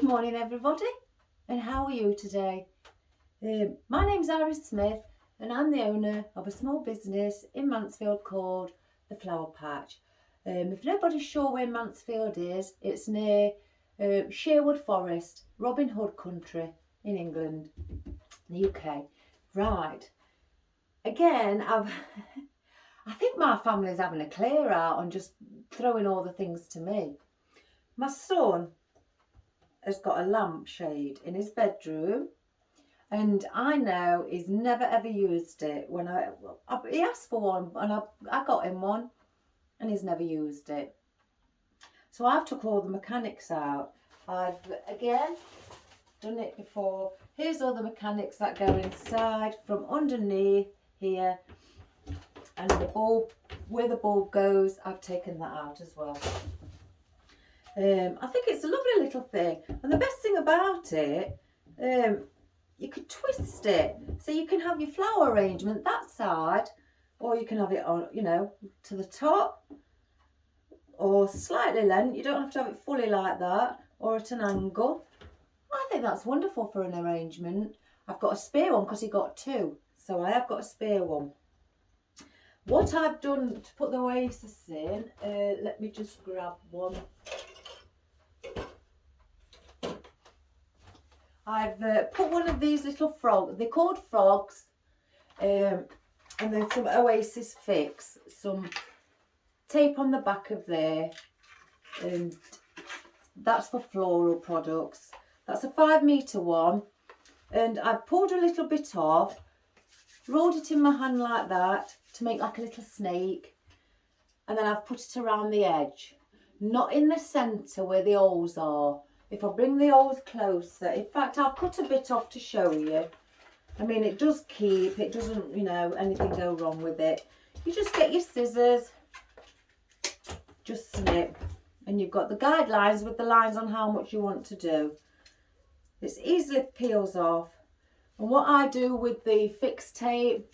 morning everybody, and how are you today? My name's Iris Smith and I'm the owner of a small business in Mansfield called The Flower Patch. If nobody's sure where Mansfield is, it's near Sherwood Forest, Robin Hood country in England, the UK. Right, again I think my family's having a clear out and just throwing all the things to me. My son has got a lampshade in his bedroom, and I know he's never ever used it. He asked for one, and I got him one, and he's never used it. So I've took all the mechanics out. I've again done it before. Here's all the mechanics that go inside from underneath here, and the bulb, where the bulb goes, I've taken that out as well. I think it's a lovely little thing, and the best thing about it, you could twist it so you can have your flower arrangement that side, or you can have it on, to the top, or slightly lent. You don't have to have it fully like that, or at an angle. I think that's wonderful for an arrangement. I've got a spare one because he got two, so I have got a spare one. What I've done to put the oasis in, let me just grab one. I've put one of these little frogs, they're called frogs, and then some Oasis Fix, some tape on the back of there, and that's for floral products. That's a 5 metre one, and I've pulled a little bit off, rolled it in my hand like that to make like a little snake, and then I've put it around the edge, not in the centre where the holes are. If I bring the holes closer, in fact I'll cut a bit off to show you. I mean, it does keep, it doesn't, anything go wrong with it. You just get your scissors, just snip, and you've got the guidelines with the lines on how much you want to do. It's easily peels off. And what I do with the fixed tape,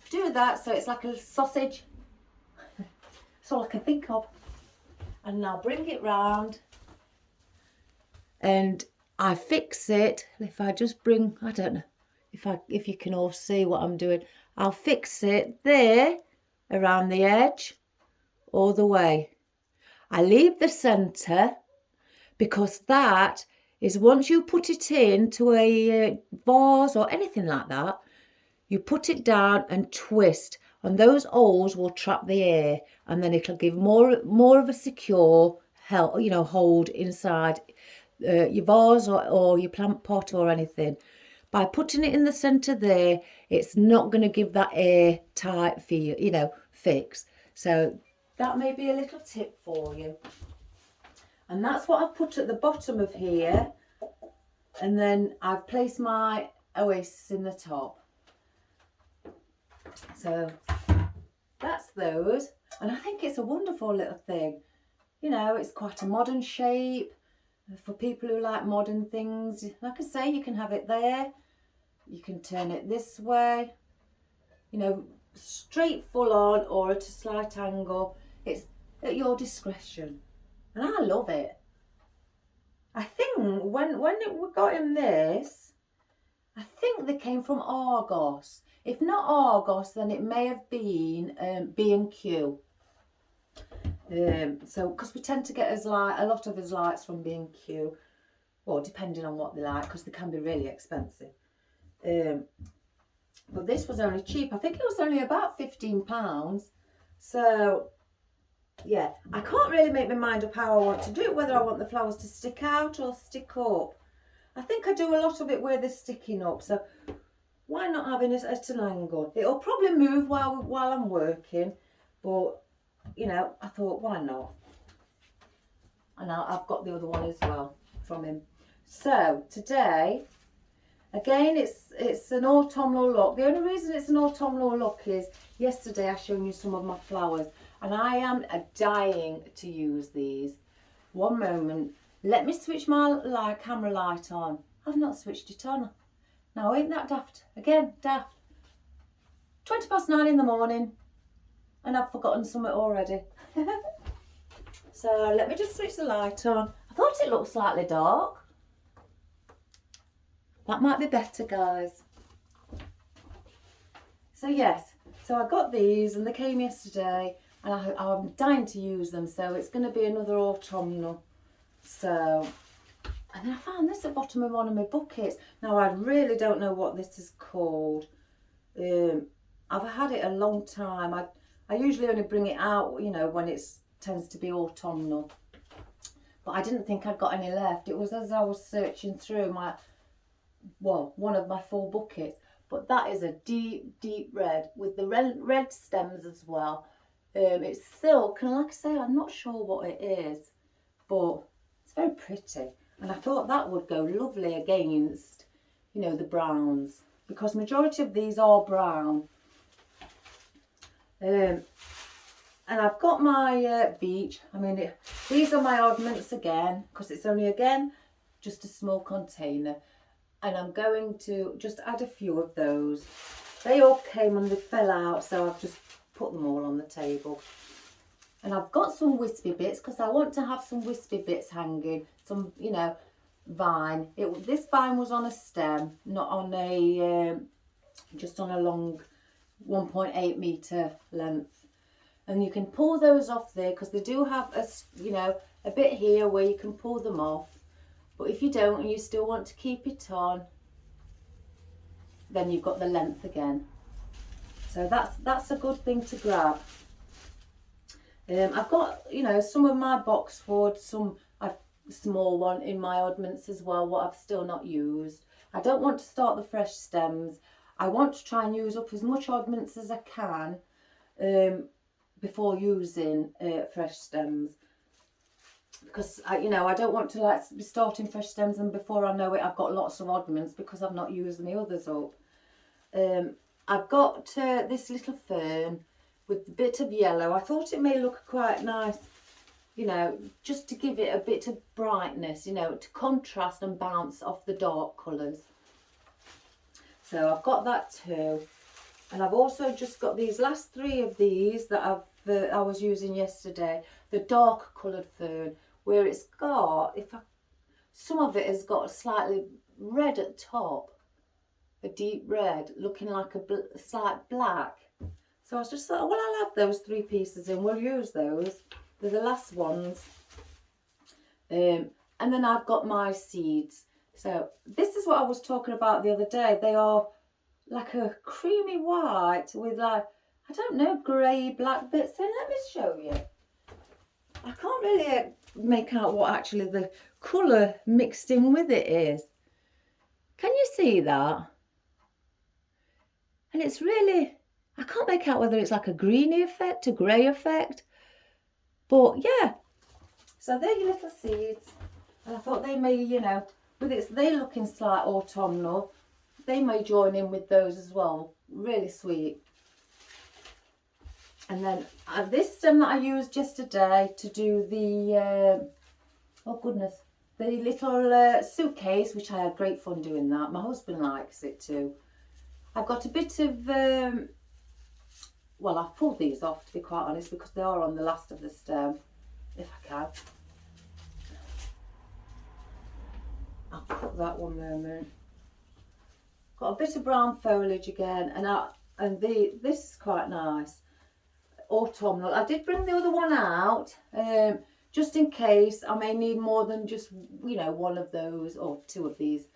do that so it's like a sausage. That's all I can think of. And now bring it round, and I fix it. If I just bring, I don't know if you can all see what I'm doing. I'll fix it there around the edge all the way. I leave the centre because that is, once you put it into a vase or anything like that, you put it down and twist, and those holes will trap the air, and then it'll give more of a secure hold inside your vase or your plant pot or anything. By putting it in the centre there, it's not going to give that air tight feel, fix. So that may be a little tip for you. And that's what I've put at the bottom of here, and then I've placed my Oasis in the top. So that's those, and I think it's a wonderful little thing. It's quite a modern shape for people who like modern things. Like I say, you can have it there, you can turn it this way, straight full on or at a slight angle. It's at your discretion, and I love it. I think when we got him this, I think they came from Argos. If not Argos, then it may have been B&Q. So, because we tend to get a lot of his lights from B&Q, well, depending on what they like, because they can be really expensive. But this was only cheap. I think it was only about £15. So, yeah, I can't really make my mind up how I want to do it, whether I want the flowers to stick out or stick up. I think I do a lot of it where they're sticking up, so why not having it at an angle? It'll probably move while I'm working, but I thought, why not? And I've got the other one as well from him. So today, again, it's an autumnal look. The only reason it's an autumnal look is yesterday I showed you some of my flowers, and I am dying to use these. One moment. Let me switch my camera light on. I've not switched it on. Now, ain't that daft? Again, daft. 9:20 in the morning, and I've forgotten something already. So let me just switch the light on. I thought it looked slightly dark. That might be better, guys. So yes, so I got these and they came yesterday, and I'm dying to use them, so it's going to be another autumnal. So, and then I found this at the bottom of one of my buckets. Now I really don't know what this is called. I've had it a long time. I usually only bring it out, you know, when it tends to be autumnal. But I didn't think I'd got any left. It was as I was searching through one of my 4 buckets. But that is a deep, deep red with the red stems as well. It's silk, and like I say, I'm not sure what it is, but it's very pretty. And I thought that would go lovely against, you know, the browns, because majority of these are brown. And I've got my beech. I mean, these are my oddments again, because it's only, again, just a small container. And I'm going to just add a few of those. They all came and they fell out, so I've just put them all on the table. And I've got some wispy bits, because I want to have some wispy bits hanging. Some, you know, vine. This vine was on a stem, not on a, just on a long 1.8 metre length. And you can pull those off there, because they do have a, you know, a bit here where you can pull them off. But if you don't and you still want to keep it on, then you've got the length again. So that's a good thing to grab. I've got, you know, some of my boxwood, a small one in my oddments as well, what I've still not used. I don't want to start the fresh stems. I want to try and use up as much oddments as I can before using fresh stems. Because you know, I don't want to like be starting fresh stems and before I know it I've got lots of oddments because I've not used the others up. I've got this little fern with a bit of yellow. I thought it may look quite nice, you know, just to give it a bit of brightness, you know, to contrast and bounce off the dark colours. So I've got that too. And I've also just got these last 3 of these that I was using yesterday. The dark coloured fern, where it's got, some of it has got a slightly red at top, a deep red, looking like a slight black. So I was just thought, well, I'll add those 3 pieces in. We'll use those. They're the last ones. And then I've got my seeds. So this is what I was talking about the other day. They are like a creamy white with like, I don't know, grey, black bits. So let me show you. I can't really make out what actually the colour mixed in with it is. Can you see that? And it's really, I can't make out whether it's like a greeny effect, a grey effect. But yeah, so they're your little seeds. And I thought they may, you know, with they looking slight autumnal, they may join in with those as well. Really sweet. And then this stem that I used yesterday to do the, oh goodness, the little suitcase, which I had great fun doing that. My husband likes it too. I've got a bit of, well, I've pulled these off to be quite honest because they are on the last of the stem, if I can. I'll put that one moment. Got a bit of brown foliage again, and this is quite nice. Autumnal. I did bring the other one out just in case I may need more than just, you know, one of those or 2 of these.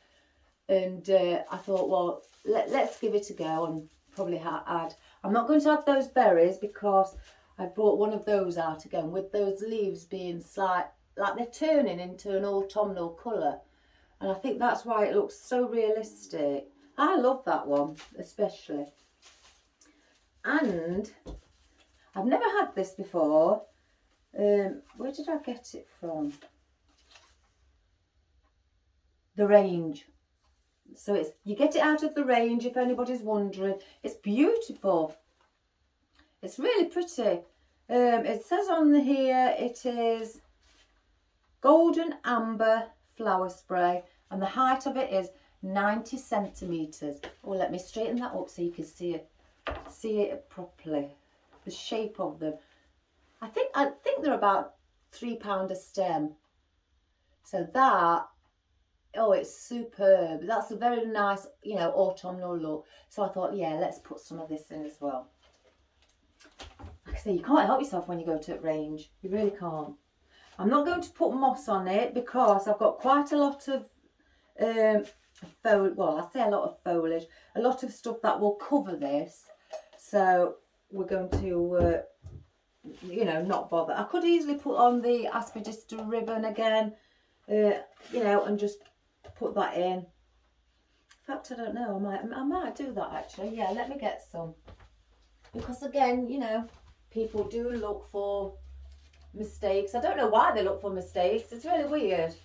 And I thought, well, let's give it a go and probably add. I'm not going to add those berries because I brought one of those out again with those leaves being slight, like they're turning into an autumnal colour. And I think that's why it looks so realistic. I love that one especially. And I've never had this before. Where did I get it from? The range. So it's, you get it out of the range if anybody's wondering. It's beautiful. It's really pretty. It says on here it is golden amber flower spray and the height of it is 90 centimetres. Oh, let me straighten that up so you can see it properly. The shape of them. I think they're about £3 a stem. So that, oh, it's superb. That's a very nice, you know, autumnal look. So I thought, yeah, let's put some of this in as well. Like I say, you can't help yourself when you go to range. You really can't. I'm not going to put moss on it because I've got quite a lot of well, I say a lot of foliage, a lot of stuff that will cover this. So we're going to, you know, not bother. I could easily put on the aspidistra ribbon again, you know, and just put that in. In fact, I don't know. I might do that actually. Yeah, let me get some. Because again, you know, people do look for mistakes. I don't know why they look for mistakes. It's really weird.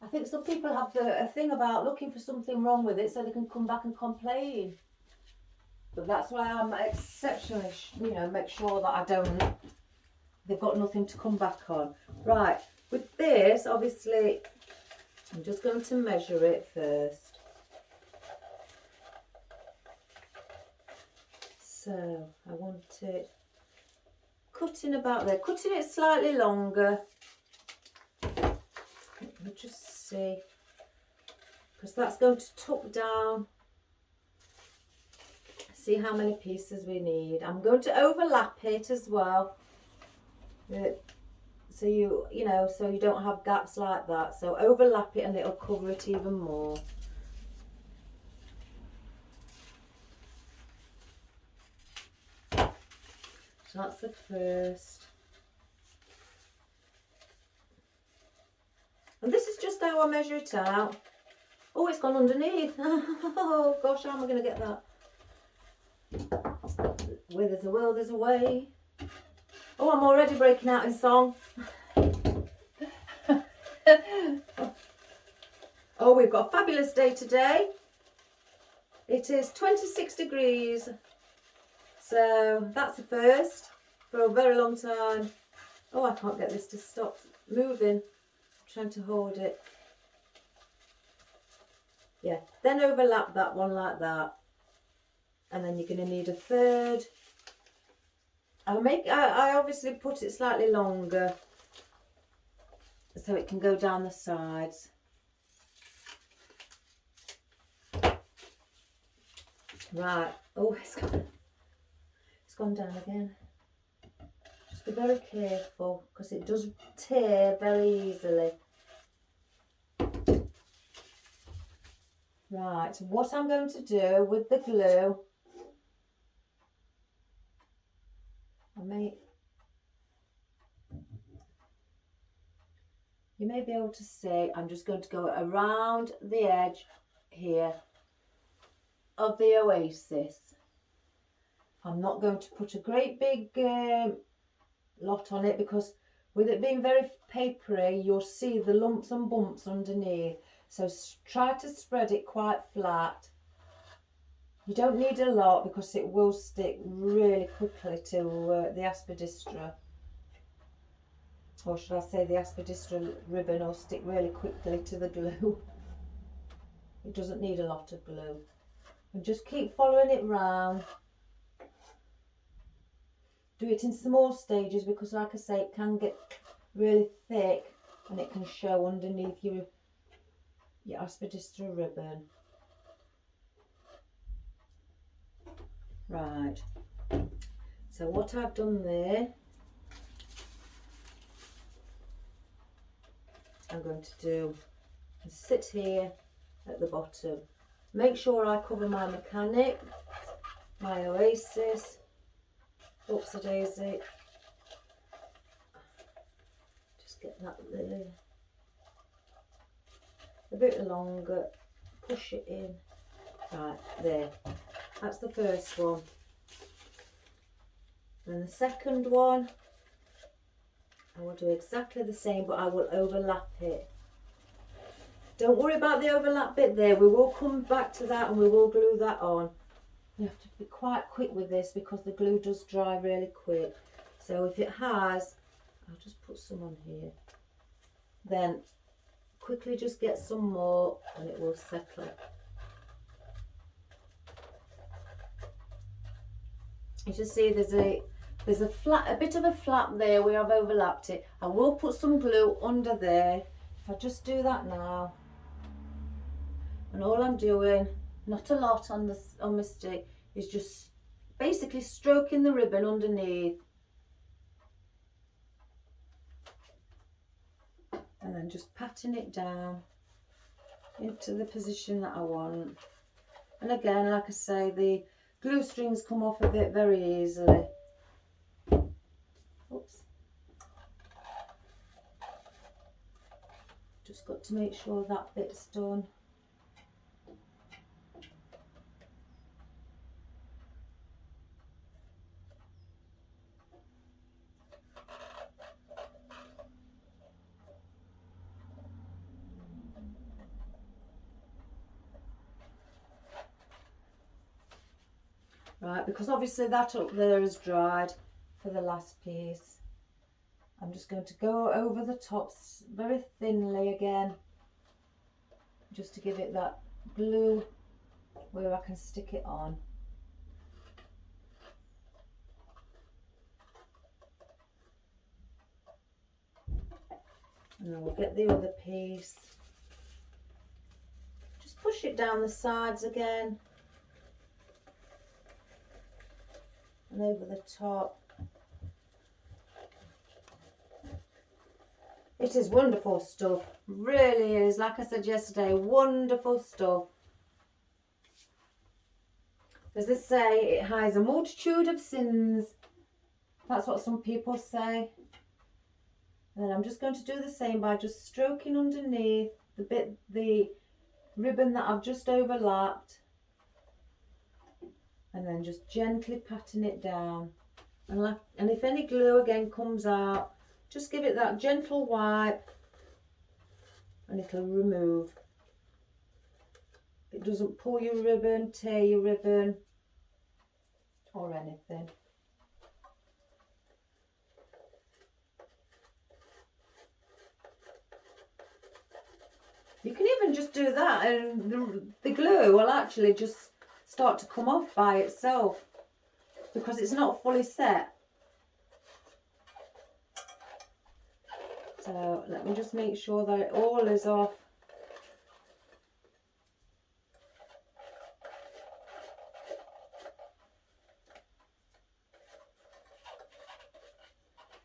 I think some people have a thing about looking for something wrong with it so they can come back and complain. But that's why I'm exceptionally, you know, make sure that I don't, they've got nothing to come back on. Right, with this, obviously, I'm just going to measure it first. So I want it cutting about there, cutting it slightly longer. Let me just see, because that's going to tuck down. See how many pieces we need. I'm going to overlap it as well, so you know, so you don't have gaps like that. So overlap it and it'll cover it even more. So that's the first. And this is just how I measure it out. Oh, it's gone underneath. Oh gosh, how am I going to get that? Where there's a will, there's a way. Oh, I'm already breaking out in song. Oh, we've got a fabulous day today. It is 26 degrees. So that's a first for a very long time. Oh, I can't get this to stop moving. I'm trying to hold it. Yeah, then overlap that one like that. And then you're going to need a third. I obviously put it slightly longer so it can go down the sides. Right. Oh, it's gone down again. Just be very careful because it does tear very easily. Right, what I'm going to do with the glue, you may be able to see, I'm just going to go around the edge here of the oasis. I'm not going to put a great big lot on it because with it being very papery, you'll see the lumps and bumps underneath. So try to spread it quite flat. You don't need a lot because it will stick really quickly to the aspidistra. Or should I say the aspidistra ribbon will stick really quickly to the glue. It doesn't need a lot of glue. And just keep following it round. Do it in small stages because like I say, it can get really thick and it can show underneath your aspidistra ribbon. Right, so what I've done there, I'm going to do is sit here at the bottom. Make sure I cover my mechanic, my oasis. Oops a daisy. Just get that there. A bit longer, push it in. Right, there. That's the first one. And the second one, I will do exactly the same, but I will overlap it. Don't worry about the overlap bit there. We will come back to that and we will glue that on. You have to be quite quick with this because the glue does dry really quick. So if it has, I'll just put some on here. Then quickly just get some more and it will settle. You just see there's a There's a bit of a flap there where I've overlapped it. I will put some glue under there. If I just do that now, and all I'm doing, not a lot on my stick, is just basically stroking the ribbon underneath, and then just patting it down into the position that I want. And again, like I say, the glue strings come off of it very easily. Oops. Just got to make sure that bit's done. Right, because obviously that up there is dried for the last piece. I'm just going to go over the tops very thinly again, just to give it that glue where I can stick it on. And then we'll get the other piece. Just push it down the sides again and over the top. It is wonderful stuff, really is. Like I said yesterday, wonderful stuff. As they say, it hides a multitude of sins. That's what some people say. And then I'm just going to do the same by just stroking underneath the ribbon that I've just overlapped, and then just gently patting it down. And if any glue again comes out, just give it that gentle wipe and it'll remove. It doesn't pull your ribbon, tear your ribbon or anything. You can even just do that and the glue will actually just start to come off by itself because it's not fully set. So let me just make sure that it all is off.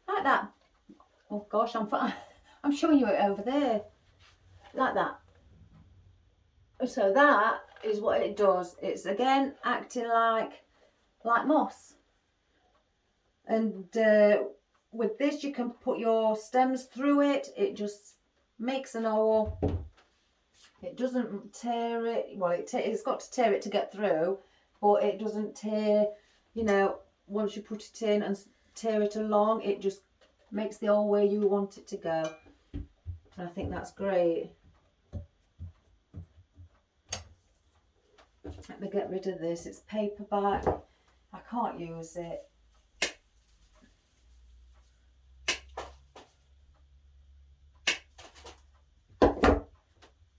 Like that. Oh gosh, I'm showing you it over there. Like that. So that is what it does. It's again acting like moss. And with this you can put your stems through it. It just makes an hole. It doesn't tear it. Well, it's got to tear it to get through, but it doesn't tear, you know, once you put it in and tear it along. It just makes the hole where you want it to go. And I think that's great. Let me get rid of this. It's paperback. I can't use it.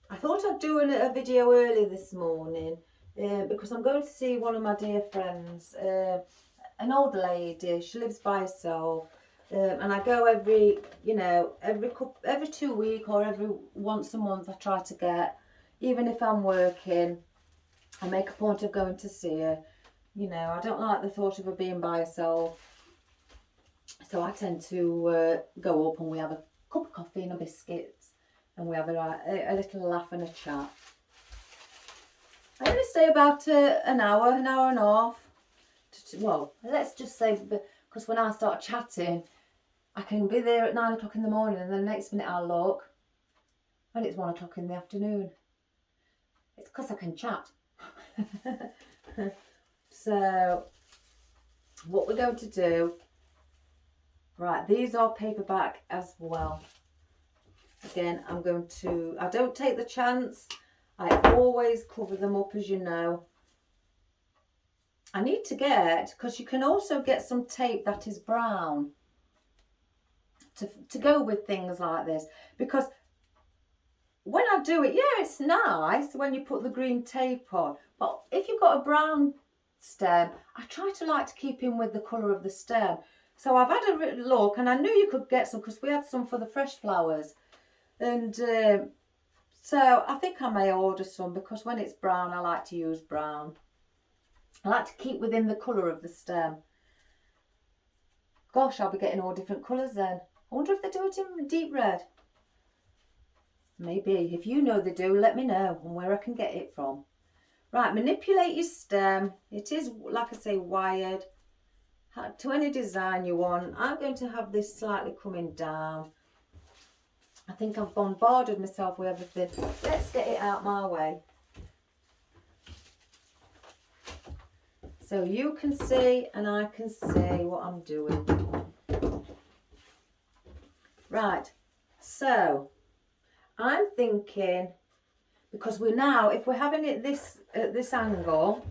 I thought I'd do a video early this morning because I'm going to see one of my dear friends, an old lady. She lives by herself, and I go every 2 weeks or every once a month. I try to get, even if I'm working, I make a point of going to see her. You know, I don't like the thought of her being by herself, so I tend to go up and we have a cup of coffee and a biscuit, and we have a little laugh and a chat. I only stay about an hour and a half. Well, let's just say, because when I start chatting, I can be there at 9 o'clock in the morning, and then the next minute I'll look and it's 1 o'clock in the afternoon. It's because I can chat. So what we're going to do, right, these are paperback as well. Again, I don't take the chance. I always cover them up, as you know. I need to get, because you can also get some tape that is brown to go with things like this, because when I do it, yeah, it's nice when you put the green tape on, but if you've got a brown stem, I try to keep in with the colour of the stem. So I've had a look, and I knew you could get some because we had some for the fresh flowers. And so I think I may order some because when it's brown, I like to use brown. I like to keep within the colour of the stem. Gosh, I'll be getting all different colours then. I wonder if they do it in deep red. Maybe. If you know they do, let me know and where I can get it from. Right, manipulate your stem. It is, like I say, wired to any design you want. I'm going to have this slightly coming down. I think I've bombarded myself with everything. Let's get it out my way. So you can see and I can see what I'm doing. Right, so I'm thinking, because we're now, if we're having it this at this angle,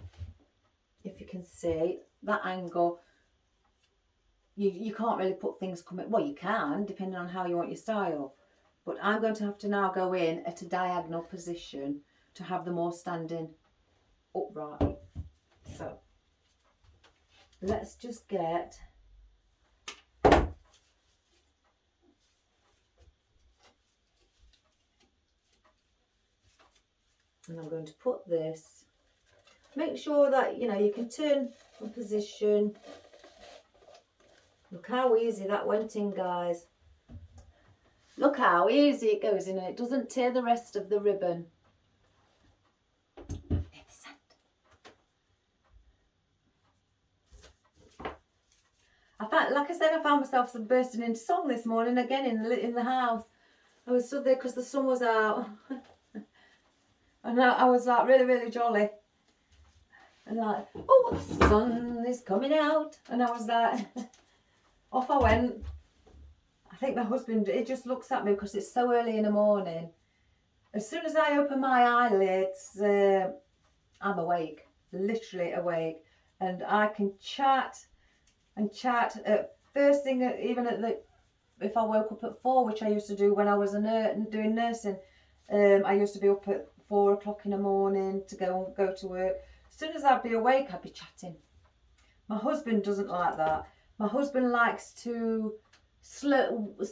if you can see that angle, you can't really put things coming, well you can depending on how you want your style, but I'm going to have to now go in at a diagonal position to have them all standing upright. So let's just get, and I'm going to put this, make sure that you can turn and position. Look how easy that went in, guys. Look how easy it goes in, and it doesn't tear the rest of the ribbon. Like I said, I found myself bursting into song this morning again in the house. I was stood there because the sun was out. And I was like really, really jolly. And like, oh, the sun is coming out. And I was like, off I went. I think my husband, he just looks at me because it's so early in the morning. As soon as I open my eyelids, I'm awake, literally awake. And I can chat and chat at first thing, even if I woke up at 4, which I used to do when I was doing nursing. I used to be up at 4 o'clock in the morning to go to work. As soon as I'd be awake, I'd be chatting. My husband doesn't like that. My husband likes to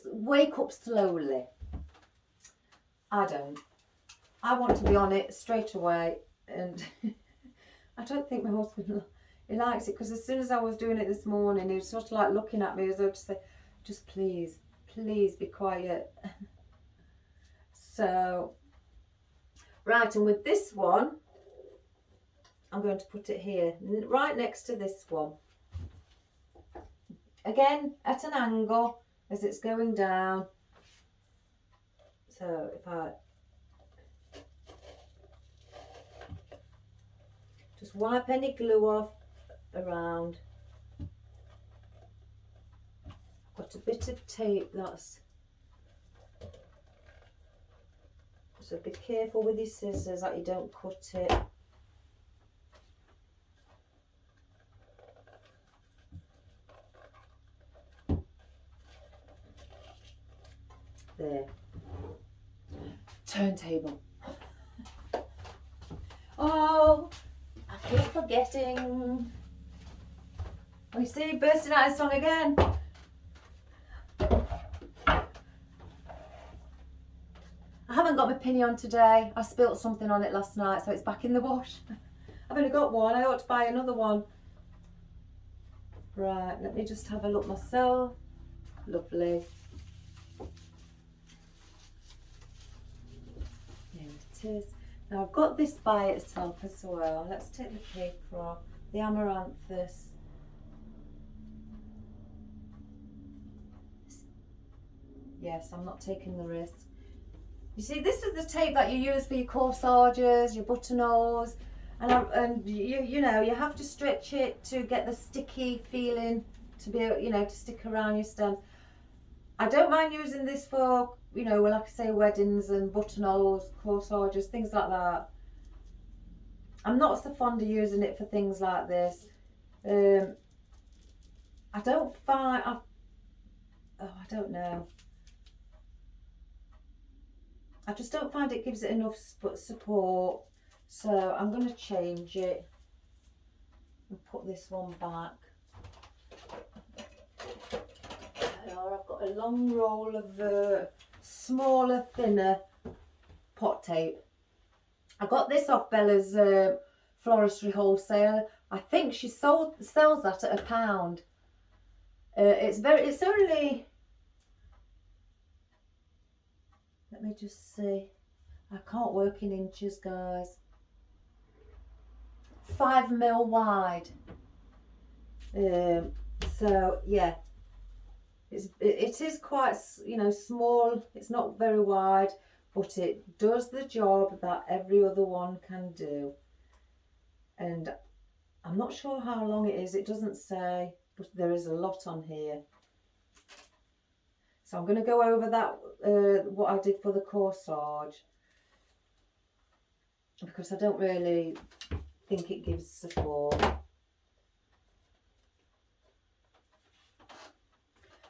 wake up slowly. I don't. I want to be on it straight away, and I don't think my husband, he likes it, because as soon as I was doing it this morning, he was sort of like looking at me as though to say, just please be quiet. So, right, and with this one, I'm going to put it here, right next to this one. Again, at an angle as it's going down. So if I just wipe any glue off around. I've got a bit of tape that's, so be careful with your scissors that you don't cut it. There. Turntable. Oh, I keep forgetting. Oh, you see, bursting out of song again. I haven't got my pinny on today. I spilt something on it last night, so it's back in the wash. I've only got one. I ought to buy another one. Right, let me just have a look myself. Lovely. There it is. Now I've got this by itself as well. Let's take the paper off. The amaranthus. Yes, I'm not taking the risk. You see, this is the tape that you use for your corsages, your buttonholes, and you know, you have to stretch it to get the sticky feeling to be, to stick around your stems. I don't mind using this for, like I say, weddings and buttonholes, corsages, things like that. I'm not so fond of using it for things like this. I don't find, I don't know. I just don't find it gives it enough support, so I'm going to change it and put this one back. got a long roll of smaller, thinner pot tape. I got this off Bella's floristry wholesale. I think she sells that at £1. It's only, let me just see, I can't work in inches, guys. 5mm wide. So yeah, it is quite, you know, small. It's not very wide, but it does the job that every other one can do. And I'm not sure how long it is. It doesn't say, but there is a lot on here. So I'm going to go over that what I did for the corsage, because I don't really think it gives support.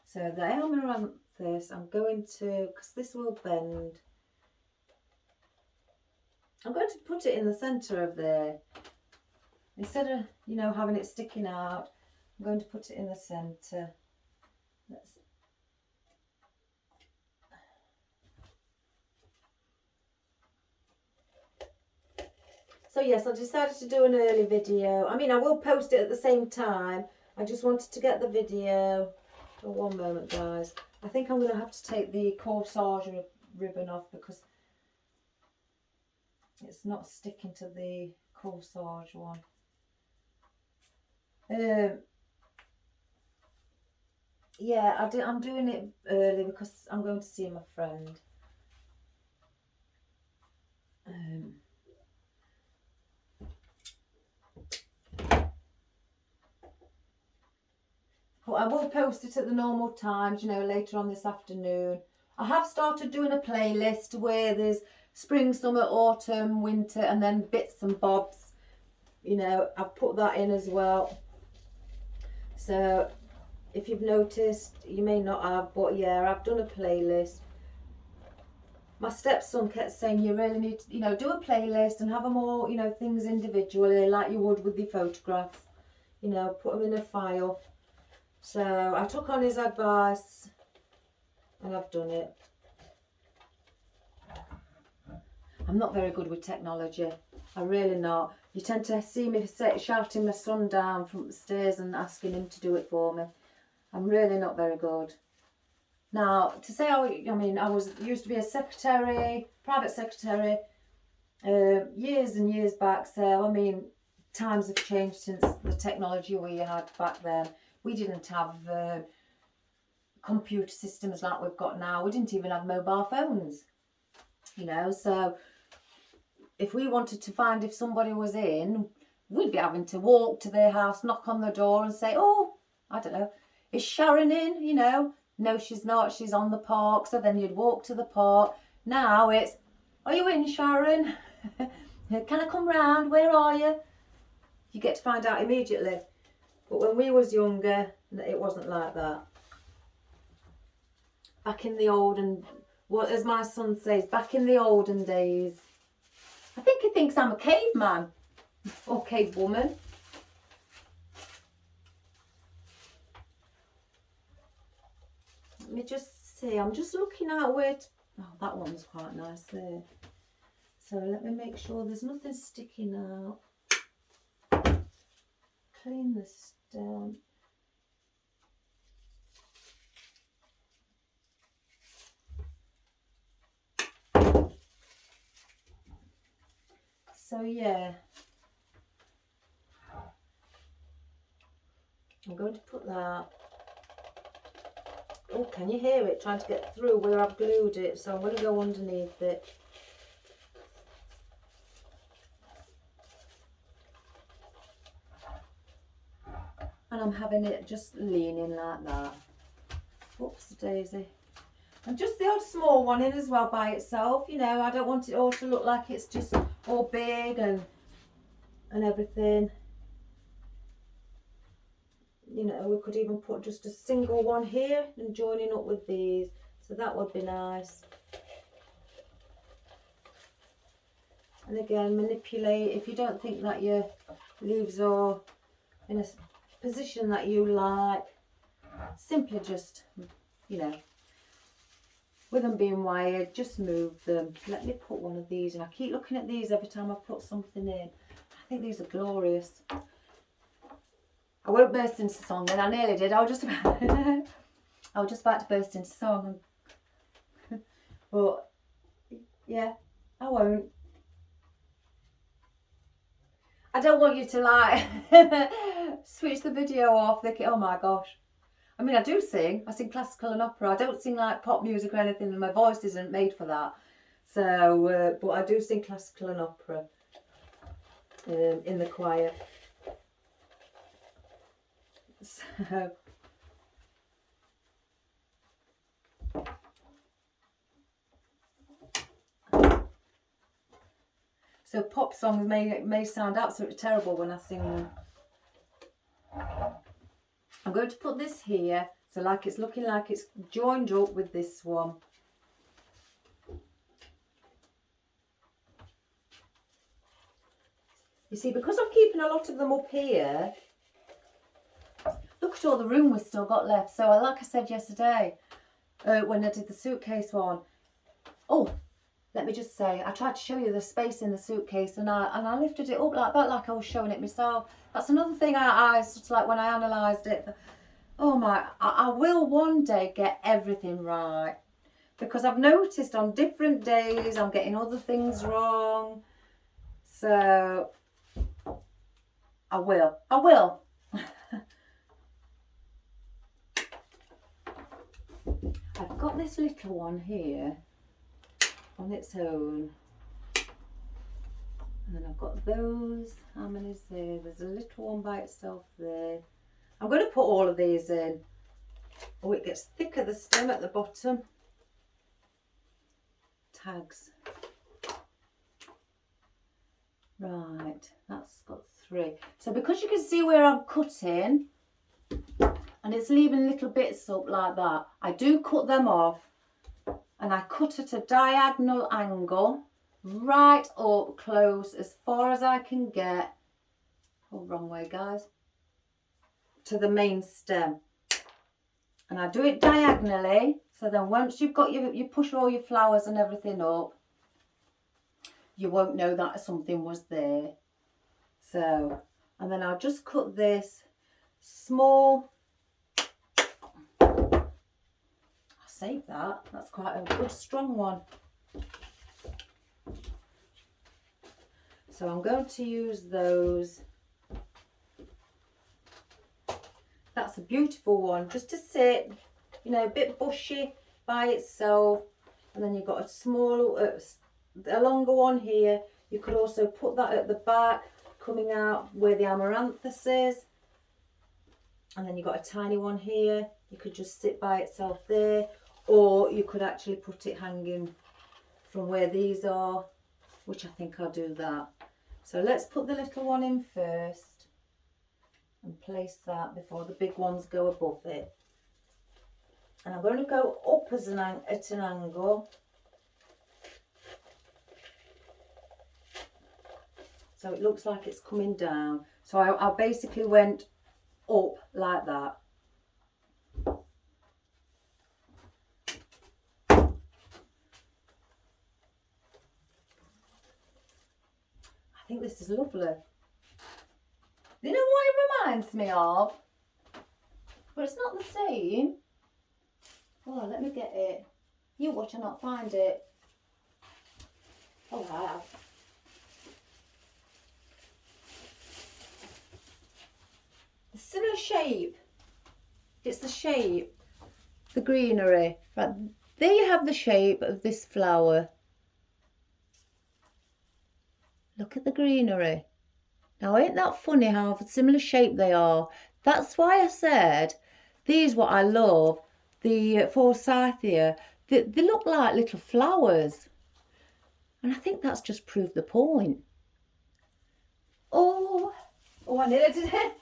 So the amaranthus, I'm going to, because this will bend, I'm going to put it in the centre of there. Instead of, you know, having it sticking out, I'm going to put it in the centre. So yes, I decided to do an early video. I mean, I will post it at the same time. I just wanted to get the video. Oh, one moment, guys. I think I'm going to have to take the corsage ribbon off because it's not sticking to the corsage one. Yeah, I'm doing it early because I'm going to see my friend. But I will post it at the normal times, you know, later on this afternoon. I have started doing a playlist where there's spring, summer, autumn, winter, and then bits and bobs. You know, I've put that in as well. So if you've noticed, you may not have, but yeah, I've done a playlist. My stepson kept saying you really need to, you know, do a playlist and have them all, you know, things individually like you would with the photographs. You know, put them in a file. So I took on his advice and I've done it. I'm not very good with technology. I'm really not. You tend to see me shouting my son down from the stairs and asking him to do it for me. I'm really not very good. Now, to say I used to be a secretary, private secretary, years and years back. So, I mean, times have changed since the technology we had back then. We didn't have computer systems like we've got now. We didn't even have mobile phones, you know. So if we wanted to find if somebody was in, we'd be having to walk to their house, knock on the door and say, oh, I don't know, is Sharon in? You know, no, she's not. She's on the park. So then you'd walk to the park. Now it's, are you in, Sharon? Can I come round? Where are you? You get to find out immediately. But when we was younger, it wasn't like that. Back in the olden, what as my son says, back in the olden days. I think he thinks I'm a caveman or cavewoman. Let me just see. I'm just looking out where. Oh, that one's quite nice there. So let me make sure there's nothing sticking out. Clean this down. So yeah, I'm going to put that. Oh, can you hear it trying to get through where I've glued it? So I'm going to go underneath it. And I'm having it just leaning like that. Whoops, daisy. And just the odd small one in as well by itself. You know, I don't want it all to look like it's just all big and everything. You know, we could even put just a single one here and joining up with these. So that would be nice. And again, manipulate. If you don't think that your leaves are in a position that you like, simply just you know, with them being wired, just move them. Let me put one of these, and I keep looking at these every time I put something in. I think these are glorious. I won't burst into song then. I nearly did. I was just about to burst into song. But yeah, I won't. I don't want you to like switch the video off thinking, oh my gosh. I mean, I do sing. I sing classical and opera. I don't sing like pop music or anything, and my voice isn't made for that. So, but I do sing classical and opera in the choir. So pop songs may sound absolutely terrible when I sing them. I'm going to put this here, so like it's looking like it's joined up with this one. You see, because I'm keeping a lot of them up here, look at all the room we've still got left. So like I said yesterday, when I did the suitcase one, oh, let me just say, I tried to show you the space in the suitcase, and I lifted it up like that, like I was showing it myself. That's another thing I sort of like when I analysed it. Oh my, I will one day get everything right, because I've noticed on different days I'm getting other things wrong. So I will. I've got this little one here on its own, and then I've got those. How many is there? There's a little one by itself there. I'm going to put all of these in. Oh, it gets thicker, the stem at the bottom. Tags. Right, that's got 3. So because you can see where I'm cutting, and it's leaving little bits up like that, I do cut them off, and I cut at a diagonal angle, right up close, as far as I can get. Oh, wrong way, guys. To the main stem. And I do it diagonally, so then once you've got you push all your flowers and everything up, you won't know that something was there. So, and then I'll just cut this small. I'll save that. That's quite a good strong one. So I'm going to use those. That's a beautiful one, just to sit, you know, a bit bushy by itself. And then you've got a small, a longer one here. You could also put that at the back, coming out where the amaranthus is. And then you've got a tiny one here. You could just sit by itself there, or you could actually put it hanging from where these are, which I think I'll do that. So let's put the little one in first and place that before the big ones go above it. And I'm going to go up as at an angle. So it looks like it's coming down. So I basically went up like that. I think this is lovely. You know what it reminds me of? But it's not the same. Oh, let me get it. You watch and not find it. Oh, I have. The similar shape. It's the shape. The greenery. Right, there you have the shape of this flower. Look at the greenery. Now, ain't that funny how similar shape they are? That's why I said these what I love, the forsythia. They look like little flowers. And I think that's just proved the point. Oh, I nearly did it.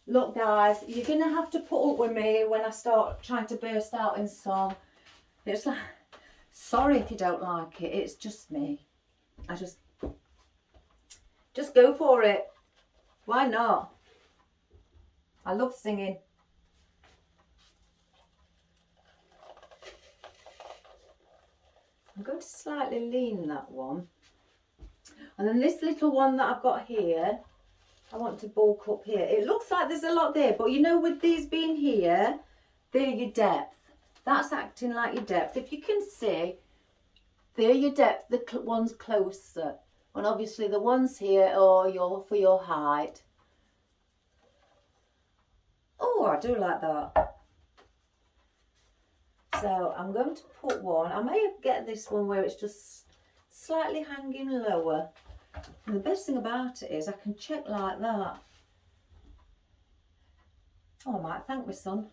Look, guys, you're going to have to put up with me when I start trying to burst out in song. It's like, sorry if you don't like it. It's just me. I just go for it. Why not? I love singing. I'm going to slightly lean that one. And then this little one that I've got here, I want to bulk up here. It looks like there's a lot there, but you know, with these being here, they're your depth. That's acting like your depth. If you can see, they're your depth, the ones closer. And obviously the ones here are for your height. Oh, I do like that. So I'm going to put one. I may get this one where it's just slightly hanging lower. And the best thing about it is I can check like that. Oh, I might thank my son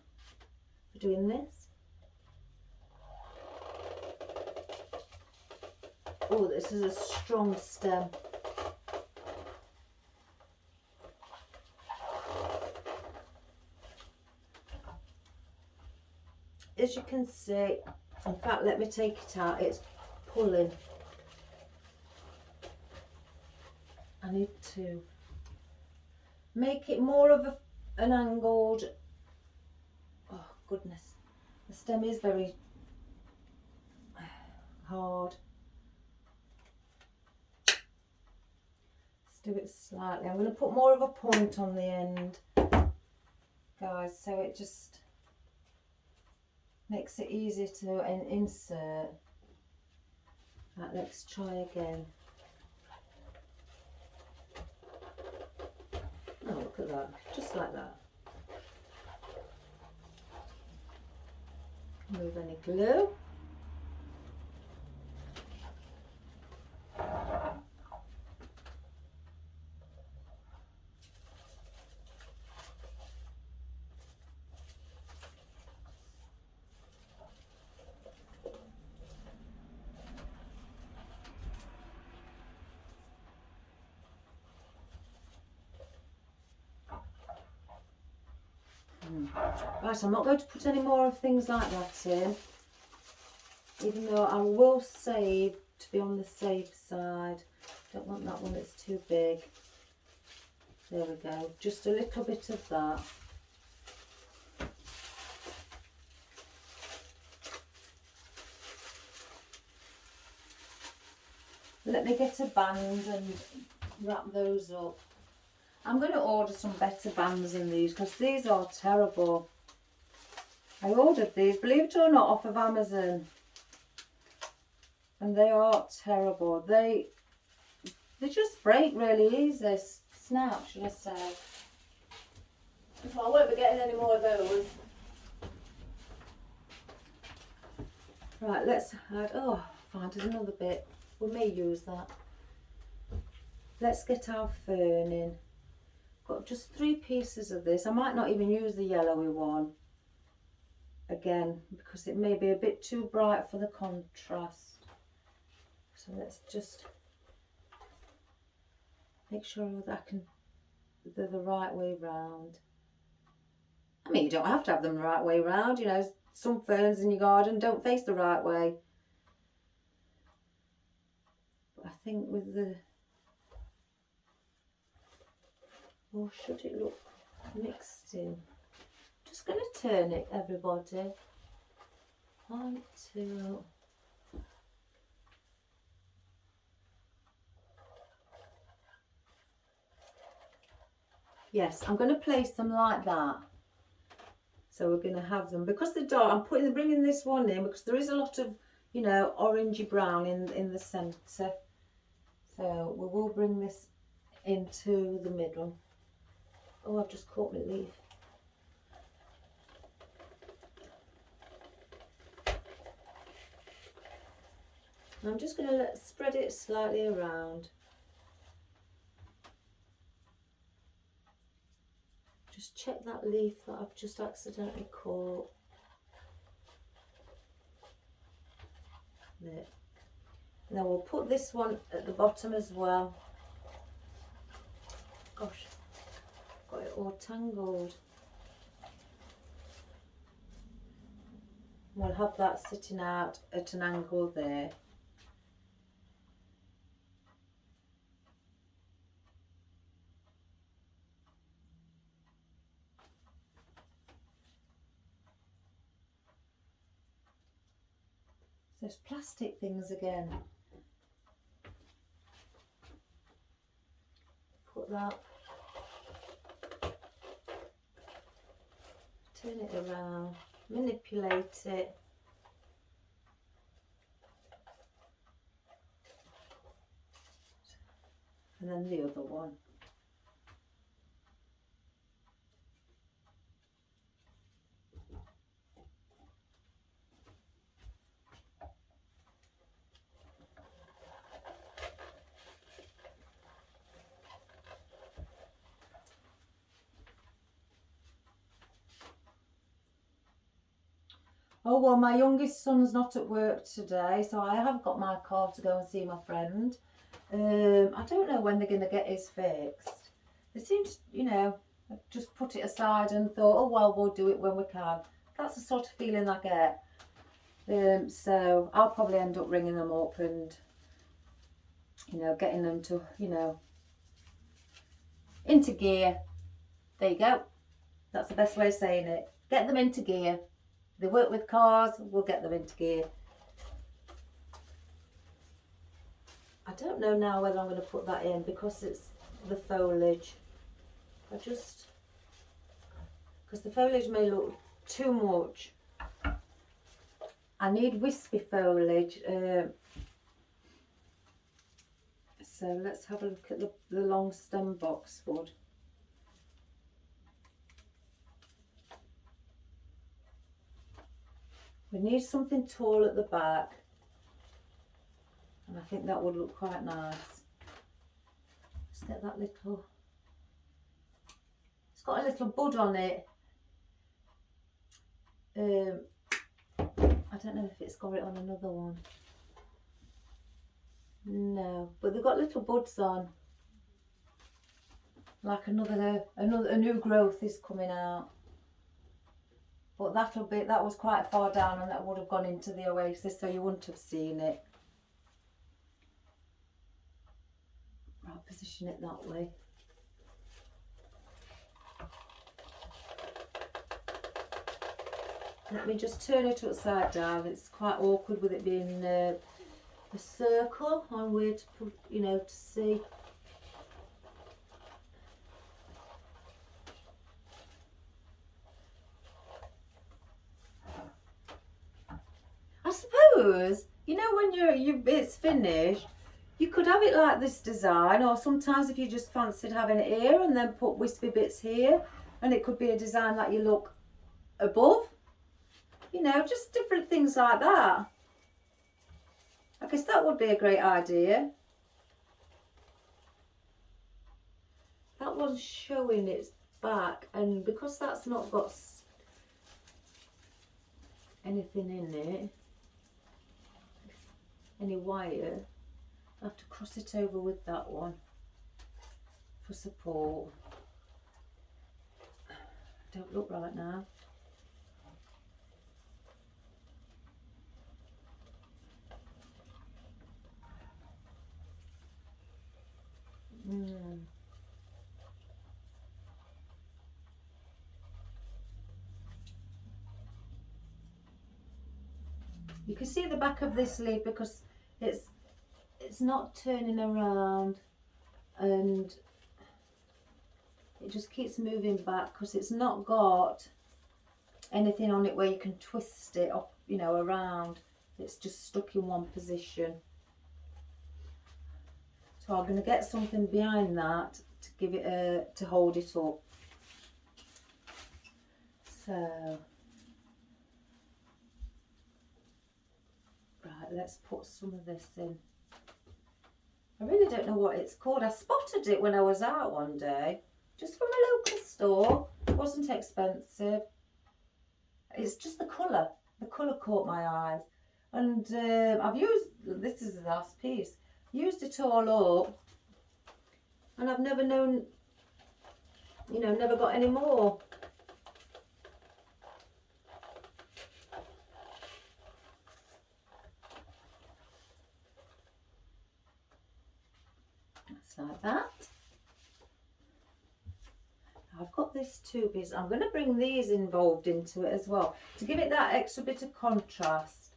for doing this. Oh, this is a strong stem. As you can see, in fact, let me take it out, it's pulling. I need to make it more of an angled, oh goodness, the stem is very hard. Let's do it slightly. I'm going to put more of a point on the end, guys, so it just makes it easier to insert. Right, let's try again. Oh, look at that, just like that. Remove any glue. Right, I'm not going to put any more of things like that in, even though I will save to be on the safe side. Don't want that one that's too big. There we go, just a little bit of that. Let me get a band and wrap those up. I'm going to order some better bands than these because these are terrible. I ordered these, believe it or not, off of Amazon, and they are terrible. They just break really easy. Snap, should I say. So I won't be getting any more of those. Right, let's add, oh, find us another bit. We may use that. Let's get our fern in. Got just 3 pieces of this. I might not even use the yellowy one again because it may be a bit too bright for the contrast. So let's just make sure that they're the right way round. I mean, you don't have to have them the right way round, you know, some ferns in your garden don't face the right way. But I think with the, or should it look mixed in? Just going to turn it, everybody. 1, 2. Yes, I'm going to place them like that. So we're going to have them, because they're dark, I'm bringing this one in because there is a lot of, you know, orangey brown in the centre. So we will bring this into the middle. Oh, I've just caught my leaf. And I'm just going to spread it slightly around. Just check that leaf that I've just accidentally caught. There. Now we'll put this one at the bottom as well. Gosh, got it all tangled. We'll have that sitting out at an angle there. Those plastic things again. Put that. Turn it around. Manipulate it. And then the other one. Oh well, my youngest son's not at work today, so I have got my car to go and see my friend. I don't know when they're going to get his fixed. They seem to, you know, just put it aside and thought, oh well, we'll do it when we can. That's the sort of feeling I get. So I'll probably end up ringing them up and, you know, getting them to, you know, into gear. There you go. That's the best way of saying it. Get them into gear. They work with cars, we'll get them into gear. I don't know now whether I'm going to put that in because it's the foliage. Because the foliage may look too much. I need wispy foliage. So let's have a look at the long stem boxwood. We need something tall at the back, and I think that would look quite nice. Let's get that little, it's got a little bud on it. I don't know if it's got it on another one. No, but they've got little buds on. Like a new growth is coming out. But that was quite far down and that would have gone into the oasis, so you wouldn't have seen it. I'll position it that way. Let me just turn it upside down. It's quite awkward with it being a circle on where to put, you know, to see. I suppose, you know, when it's finished, you could have it like this design, or sometimes if you just fancied having it here and then put wispy bits here, and it could be a design that you look above, you know, just different things like that. I guess that would be a great idea. That one's showing its back, and because that's not got anything in it, any wire, I have to cross it over with that one for support. Don't look right now. You can see the back of this leaf because it's not turning around, and it just keeps moving back because it's not got anything on it where you can twist it up, you know, around. It's just stuck in one position. So I'm going to get something behind that to give it to hold it up. So right, let's put some of this in. I really don't know what it's called. I spotted it when I was out one day, just from a local store. It wasn't expensive. It's just the colour. The colour caught my eyes. And I've used, this is the last piece, used it all up. And I've never known, you know, never got any more. Like that. I've got this two piece. I'm going to bring these involved into it as well to give it that extra bit of contrast.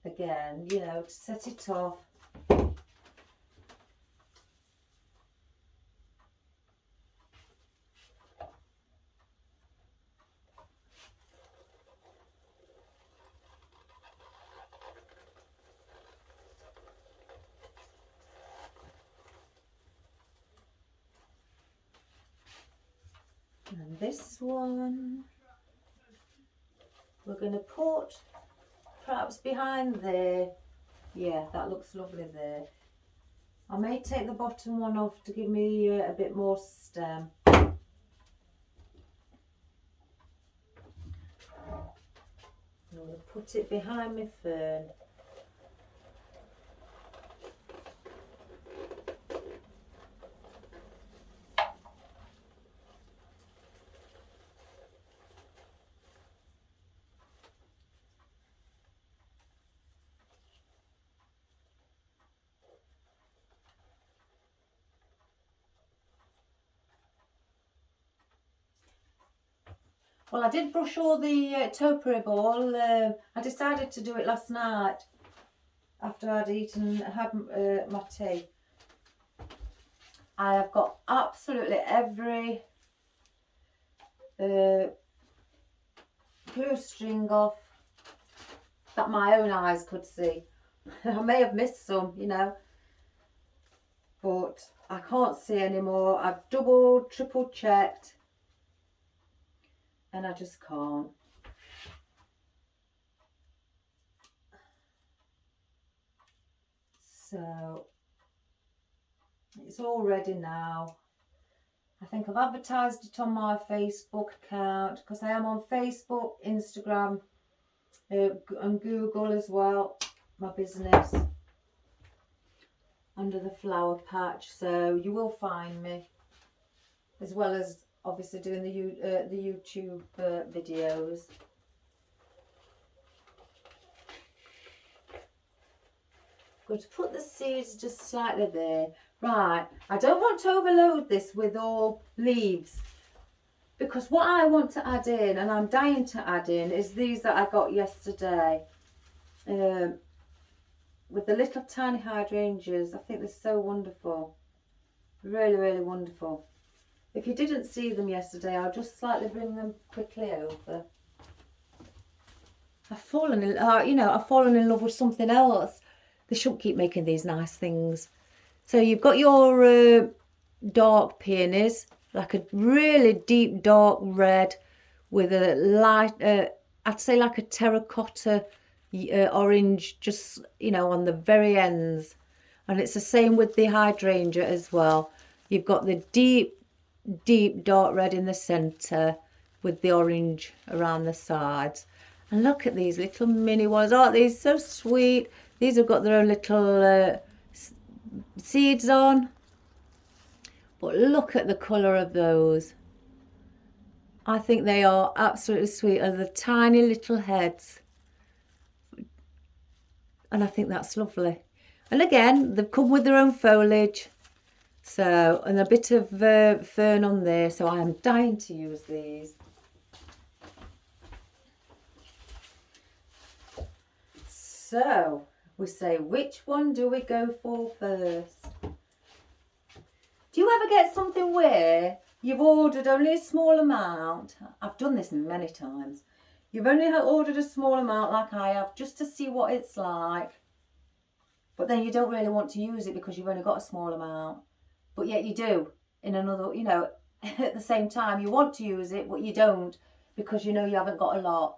again, you know, to set it off. And this one we're going to put perhaps behind there. Yeah, that looks lovely there. I may take the bottom one off to give me a bit more stem. I'm going to put it behind my fern. Well, I did brush all the topiary ball. I decided to do it last night after I'd eaten, had my tea. I have got absolutely every glue string off that my own eyes could see. I may have missed some, you know, but I can't see anymore. I've double, triple checked and I just can't. So it's all ready now. I think I've advertised it on my Facebook account because I am on Facebook, Instagram and Google as well, my business, under the Flower Patch, so you will find me, as well as obviously doing the YouTube videos. I'm going to put the seeds just slightly there. Right, I don't want to overload this with all leaves, because what I want to add in, and I'm dying to add in, is these that I got yesterday. With the little tiny hydrangeas. I think they're so wonderful. Really, really wonderful. If you didn't see them yesterday, I'll just slightly bring them quickly over. I've fallen in, I've fallen in love with something else. They shouldn't keep making these nice things. So you've got your dark peonies, like a really deep dark red with a light, I'd say like a terracotta orange, just, you know, on the very ends. And it's the same with the hydrangea as well. You've got the deep, deep dark red in the centre with the orange around the sides. And look at these little mini ones. Aren't these so sweet? These have got their own little seeds on. But look at the colour of those. I think they are absolutely sweet. And the tiny little heads. And I think that's lovely. And again, they've come with their own foliage. So, and a bit of fern on there. So I am dying to use these. So, we say, which one do we go for first? Do you ever get something where you've ordered only a small amount? I've done this many times. You've only ordered a small amount like I have, just to see what it's like. But then you don't really want to use it because you've only got a small amount. But yet you do in another, you know, at the same time. You want to use it, but you don't because you know you haven't got a lot.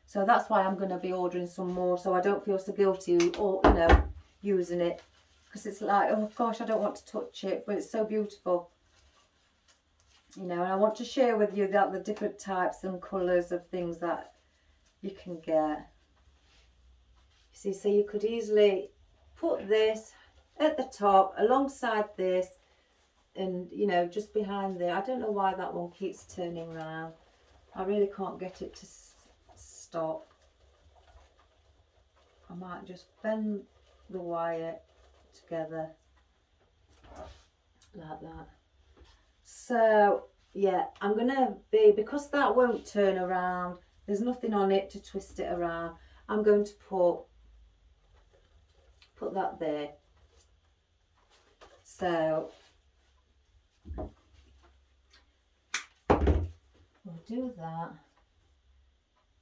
So that's why I'm going to be ordering some more, so I don't feel so guilty or, you know, using it. Because it's like, oh gosh, I don't want to touch it, but it's so beautiful. You know, and I want to share with you that the different types and colours of things that you can get. You see, so you could easily put this at the top alongside this and, you know, just behind there. I don't know why that one keeps turning around. I really can't get it to stop. I might just bend the wire together like that. So yeah, I'm gonna because that won't turn around, there's nothing on it to twist it around, I'm going to put put that there. So we'll do that.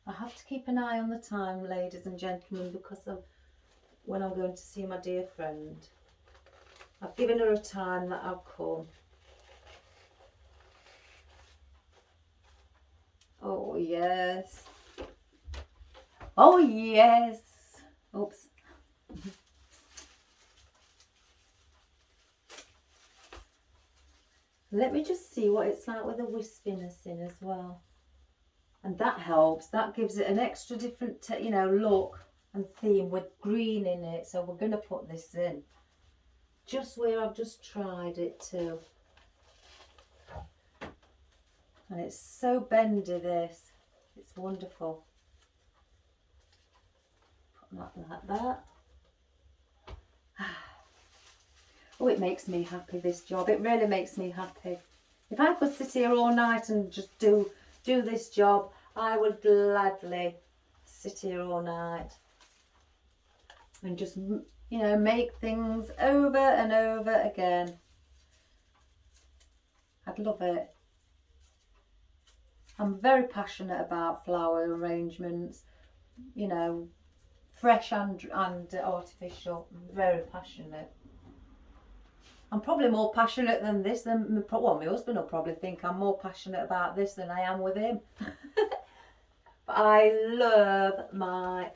I have to keep an eye on the time, ladies and gentlemen, because of when I'm going to see my dear friend. I've given her a time that I'll come. Oh yes. Oh yes. Oops. Let me just see what it's like with the wispiness in as well. And that helps. That gives it an extra different, look and theme with green in it. So we're going to put this in. Just where I've just tried it too. And it's so bendy, this. It's wonderful. Put that like that. Oh, it makes me happy, this job. It really makes me happy. If I could sit here all night and just do this job, I would gladly sit here all night and just, make things over and over again. I'd love it. I'm very passionate about flower arrangements, fresh and artificial. I'm very passionate. I'm probably more passionate than this than, well, my husband will probably think I'm more passionate about this than I am with him. But I love my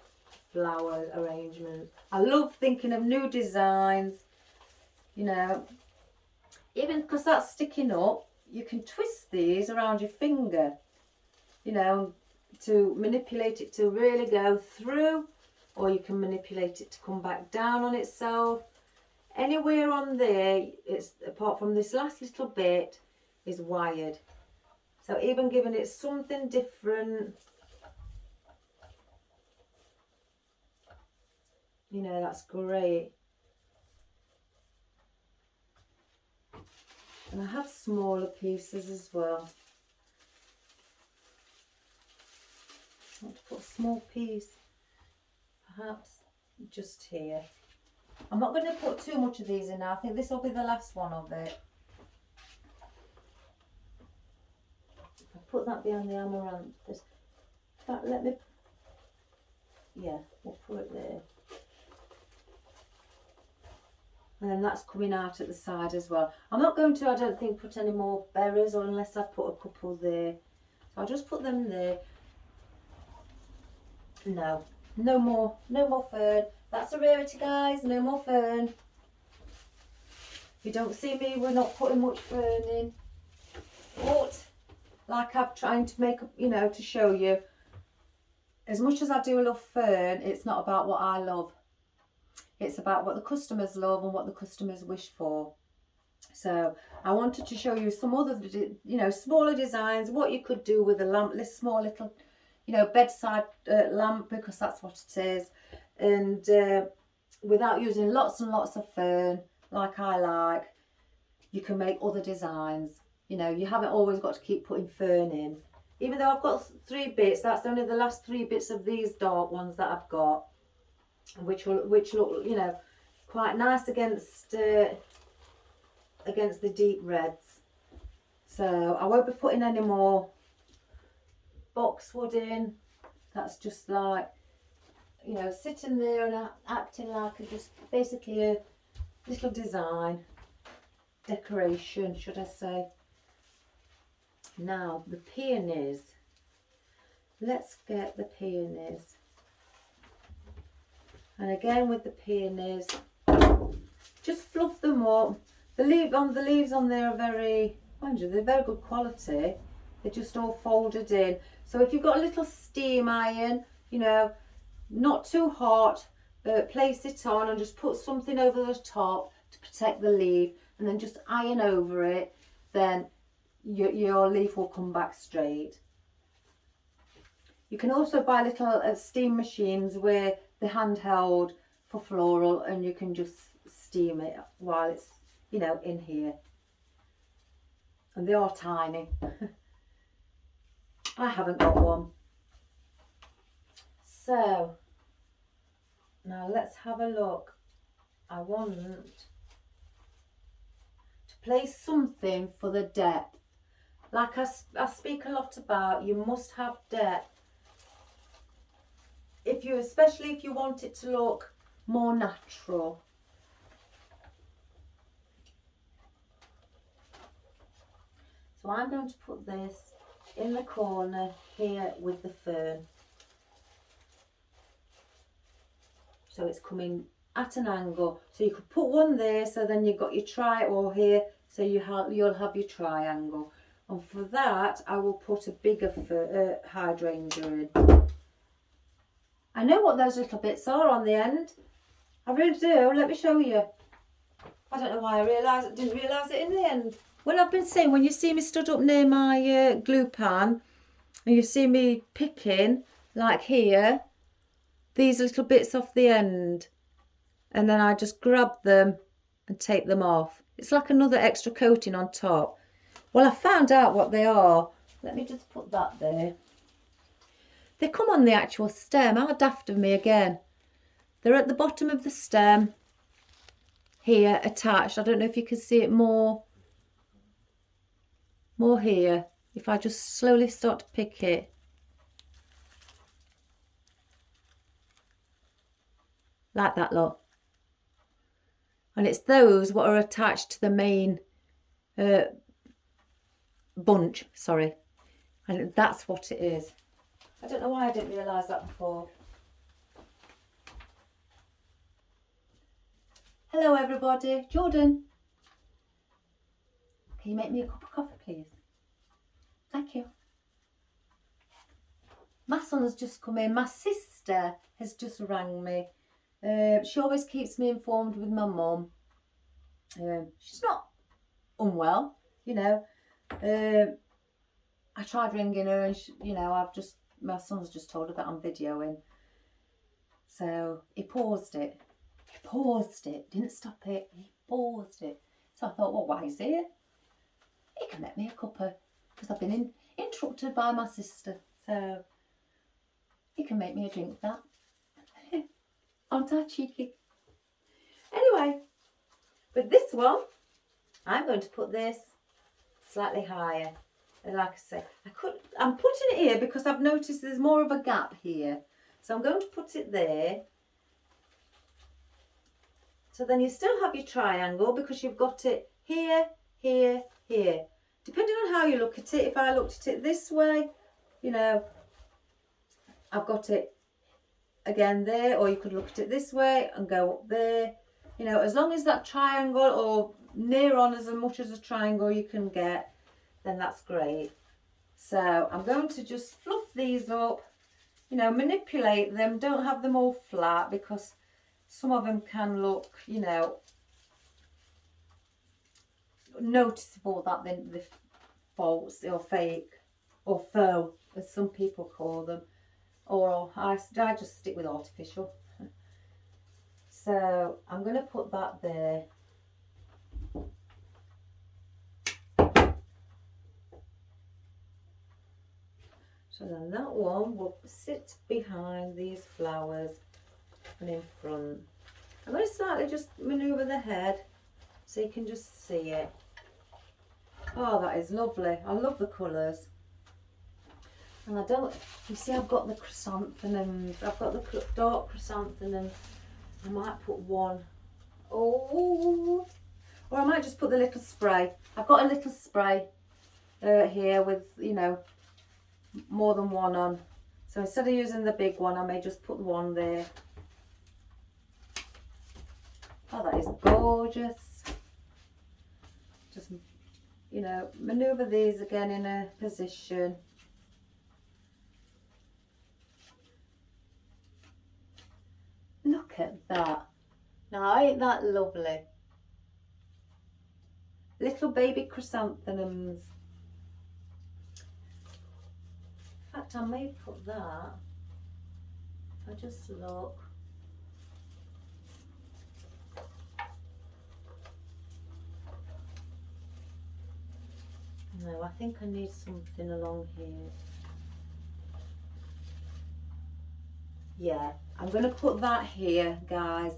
flower arrangements. I love thinking of new designs, even because that's sticking up, you can twist these around your finger, to manipulate it to really go through, or you can manipulate it to come back down on itself. Anywhere on there, it's apart from this last little bit, is wired. So even giving it something different, that's great. And I have smaller pieces as well. I want to put a small piece, perhaps just here. I'm not going to put too much of these in now. I think this will be the last one of it. I'll put that behind the amaranthus. In fact, we'll put it there. And then that's coming out at the side as well. I'm not going to, I don't think, put any more berries, or unless I put a couple there. So I'll just put them there. No more fern. That's a rarity, guys. No more fern. If you don't see me, we're not putting much fern in. But like I'm trying to make, to show you, as much as I do love fern, it's not about what I love. It's about what the customers love and what the customers wish for. So I wanted to show you some other, smaller designs, what you could do with a lamp, this small little, bedside lamp, because that's what it is. And without using lots and lots of fern, like I like, you can make other designs. You haven't always got to keep putting fern in. Even though I've got 3 bits, that's only the last 3 bits of these dark ones that I've got, which look, quite nice against the deep reds. So I won't be putting any more boxwood in. That's just like, sitting there and acting like just basically a little design, decoration, should I say. Now the peonies. Let's get the peonies. And again with the peonies, just fluff them up. The leaves on there are very, mind you, they're very good quality. They're just all folded in. So if you've got a little steam iron, not too hot, place it on and just put something over the top to protect the leaf, and then just iron over it, then your leaf will come back straight. You can also buy little steam machines where they're handheld for floral, and you can just steam it while it's, in here. And they are tiny. I haven't got one. So now let's have a look. I want to place something for the depth. Like I speak a lot about, you must have depth. Especially if you want it to look more natural. So I'm going to put this in the corner here with the fern. So it's coming at an angle. So you could put one there, so then you've got your triangle here, so you'll have your triangle. And for that, I will put a bigger hydrangea in. I know what those little bits are on the end. I really do. Let me show you. I don't know why I didn't realise it in the end. When I've been saying, when you see me stood up near my glue pan, and you see me picking, like here, these little bits off the end, and then I just grab them and take them off. It's like another extra coating on top. Well, I found out what they are. Let me just put that there. They come on the actual stem. How daft of me again. They're at the bottom of the stem here, attached. I don't know if you can see it more here. If I just slowly start to pick it. Like that, look. And it's those what are attached to the main bunch, sorry. And that's what it is. I don't know why I didn't realise that before. Hello everybody. Jordan, can you make me a cup of coffee please? Thank you. My son has just come in. My sister has just rang me. She always keeps me informed with my mum. She's not unwell, you know. I tried ringing her and my son's just told her that I'm videoing. So he paused it. Didn't stop it. He paused it. So I thought, well, why is he here? He can make me a cuppa because I've been interrupted by my sister. So he can make me a drink for that. Aren't I cheeky? Anyway, with this one, I'm going to put this slightly higher. And like I say, I'm putting it here because I've noticed there's more of a gap here. So I'm going to put it there. So then you still have your triangle because you've got it here, here, here. Depending on how you look at it, if I looked at it this way, you know, I've got it again there, or you could look at it this way and go up there. You know, as long as that triangle or near on as much as a triangle you can get, then that's great. So I'm going to just fluff these up, you know, manipulate them. Don't have them all flat because some of them can look, you know, noticeable that they're false or fake or faux, as some people call them. Or I just stick with artificial. So I'm going to put that there. So then that one will sit behind these flowers and in front. I'm going to slightly just manoeuvre the head so you can just see it. Oh, that is lovely. I love the colours. And you see I've got the chrysanthemums. I've got the dark chrysanthemums. I might put one. Oh, or I might just put the little spray. I've got a little spray here with, you know, more than one on. So instead of using the big one, I may just put one there. Oh, that is gorgeous. Just, you know, manoeuvre these again in a position. Look at that. Now, ain't that lovely? Little baby chrysanthemums. In fact, I may put that. If I just look. No, I think I need something along here. Yeah, I'm going to put that here, guys.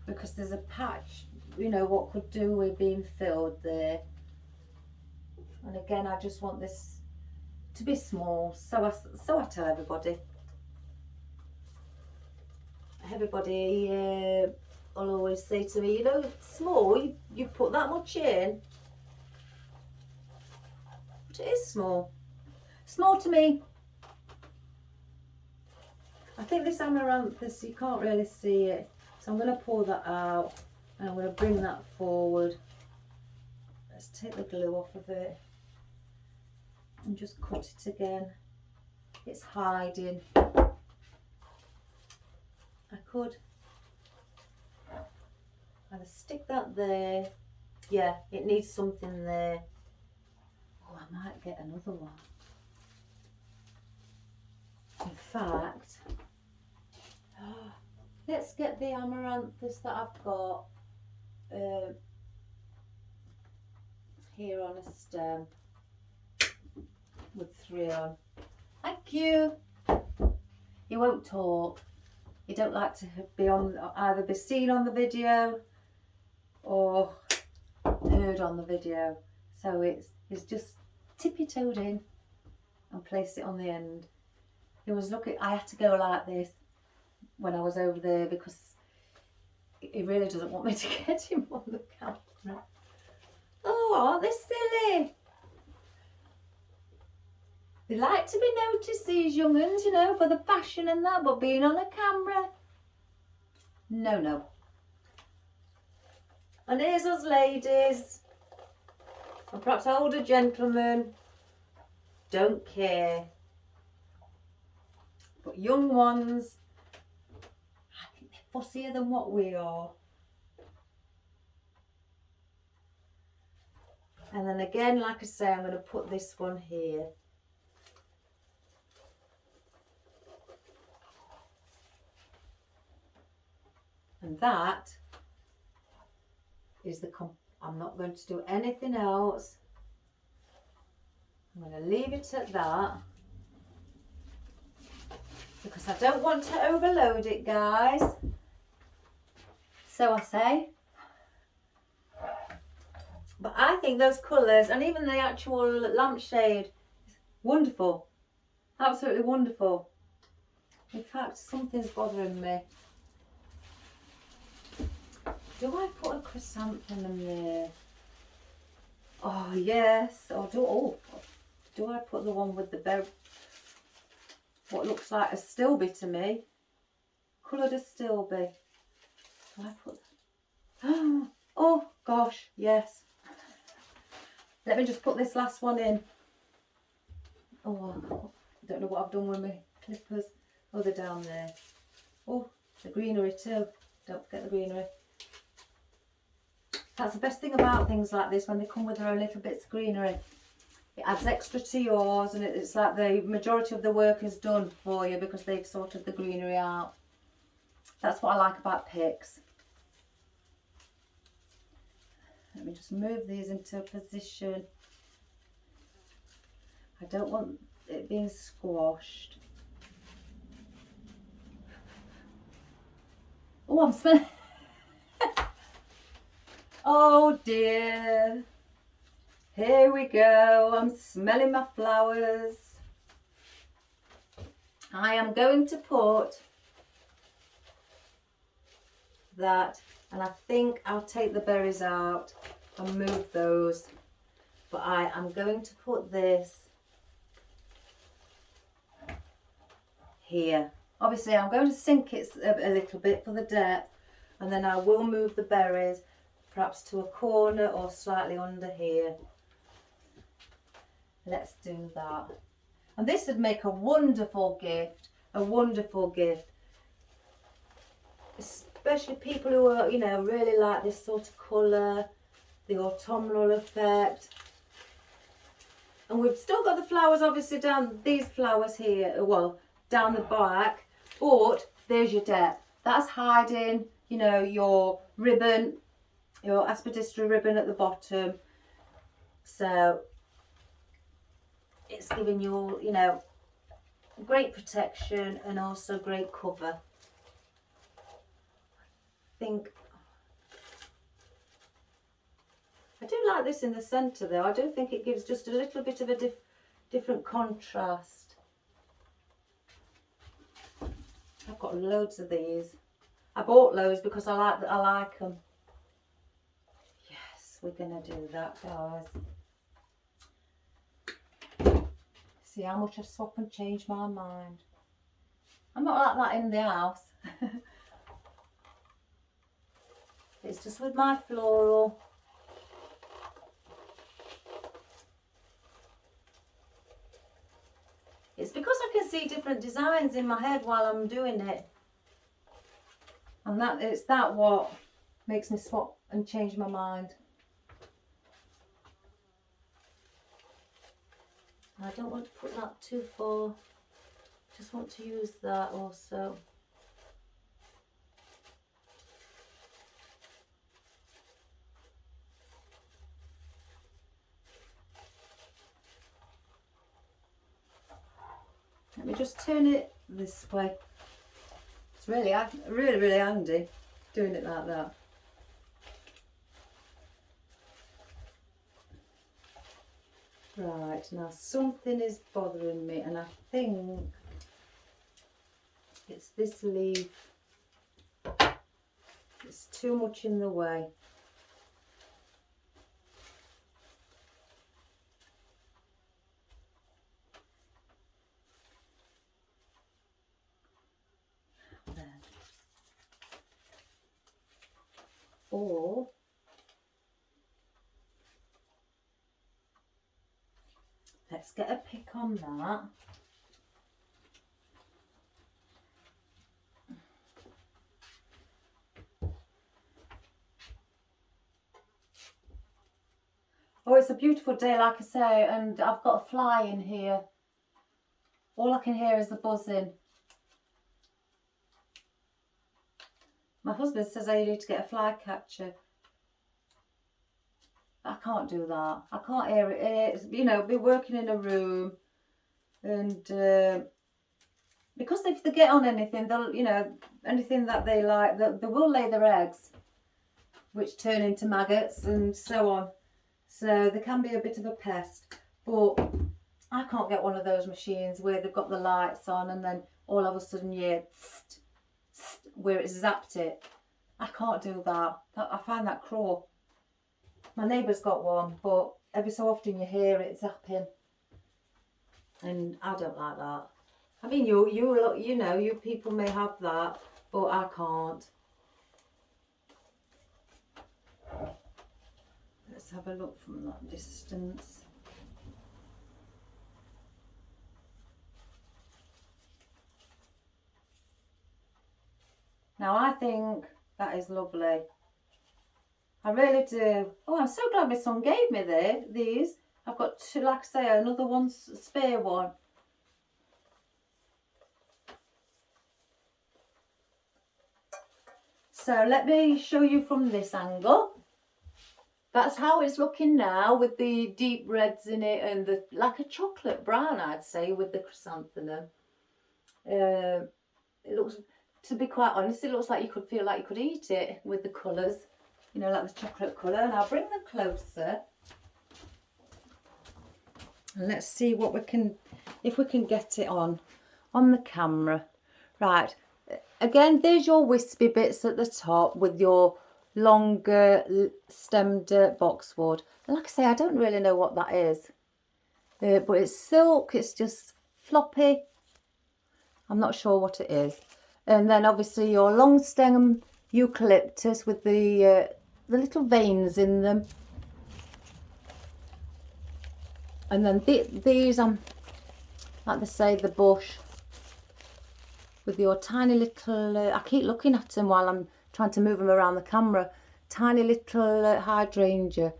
I'm because there's a patch, you know, what could do with being filled there. And again, I just want this to be small, so I tell everybody. Everybody will always say to me, you know, it's small, you put that much in. But it is small. Small to me. I think this amaranthus, you can't really see it. So I'm going to pour that out and I'm going to bring that forward. Let's take the glue off of it and just cut it again. It's hiding. I could either stick that there. Yeah, it needs something there. Oh, I might get another one. In fact, let's get the amaranthus that I've got here on a stem with 3 on. Thank you. He won't talk. He don't like to be on, either be seen on the video or heard on the video. So it's just tippy-toed in and place it on the end. He was looking, I had to go like this when I was over there because he really doesn't want me to get him on the camera. Oh, aren't they silly? They like to be noticed, these young uns, you know, for the fashion and that, but being on a camera, no. And here's us ladies, and perhaps older gentlemen, don't care. But young ones, I think they're fussier than what we are. And then again, like I say, I'm going to put this one here. And that is the I'm not going to do anything else. I'm going to leave it at that because I don't want to overload it, guys. So I say. But I think those colours and even the actual lampshade is wonderful. Absolutely wonderful. In fact, something's bothering me. Do I put a chrysanthemum there? Oh yes. Or do I put the one with the berry? What looks like a stilby to me. Coloured as stilby. Do I put that? Oh gosh, yes. Let me just put this last one in. Oh, I don't know what I've done with my clippers. Oh, they're down there. Oh, the greenery too. Don't forget the greenery. That's the best thing about things like this, when they come with their own little bits of greenery. It adds extra to yours, and it's like the majority of the work is done for you because they've sorted the greenery out. That's what I like about picks. Let me just move these into a position. I don't want it being squashed. Oh, I'm smelling. Oh dear. Here we go. I'm smelling my flowers. I am going to put that, and I think I'll take the berries out and move those. But I am going to put this here. Obviously I'm going to sink it a little bit for the depth, and then I will move the berries perhaps to a corner or slightly under here. Let's do that. And this would make a wonderful gift, especially people who are, you know, really like this sort of colour, the autumnal effect. And we've still got the flowers obviously down, these flowers here, well, down the back, but there's your depth. That's hiding, you know, your ribbon, your aspidistra ribbon at the bottom. So it's giving you, you know, great protection and also great cover. I think do like this in the centre though. I do think it gives just a little bit of a different contrast. I've got loads of these. I bought loads because I like them. Yes, we're gonna do that, guys. See how much I swap and change my mind. I'm not like that in the house. It's just with my floral. It's because I can see different designs in my head while I'm doing it. And it's that what makes me swap and change my mind. I don't want to put that too far. Just want to use that also. Let me just turn it this way. It's really handy doing it like that. Right, now something is bothering me and I think it's this leaf. It's too much in the way. Or let's get a pick on that. Oh, it's a beautiful day, like I say, and I've got a fly in here. All I can hear is the buzzing. My husband says I need to get a fly catcher. I can't do that. I can't hear it. It's, you know, be working in a room, and because if they get on anything, they'll, you know, anything that they like, they will lay their eggs, which turn into maggots and so on. So they can be a bit of a pest. But I can't get one of those machines where they've got the lights on and then all of a sudden you where it's zapped it. I can't do that. I find that cruel. My neighbour's got one, but every so often you hear it zapping, and I don't like that. I mean, you know, you people may have that, but I can't. Let's have a look from that distance. Now I think that is lovely. I really do. Oh, I'm so glad my son gave me these. I've got two, like I say, another one, spare one. So let me show you from this angle. That's how it's looking now, with the deep reds in it and the like a chocolate brown, I'd say, with the chrysanthemum. It looks, to be quite honest, it looks like you could feel like you could eat it with the colours, you know, like the chocolate colour. And I'll bring them closer and let's see what we can, if we can get it on the camera. Right, again, there's your wispy bits at the top with your longer stemmed boxwood. And like I say, I don't really know what that is, but it's silk, it's just floppy. I'm not sure what it is. And then obviously your long stem eucalyptus with the little veins in them. And then these, like they say, the bush with your tiny little, I keep looking at them while I'm trying to move them around the camera. Tiny little hydrangea.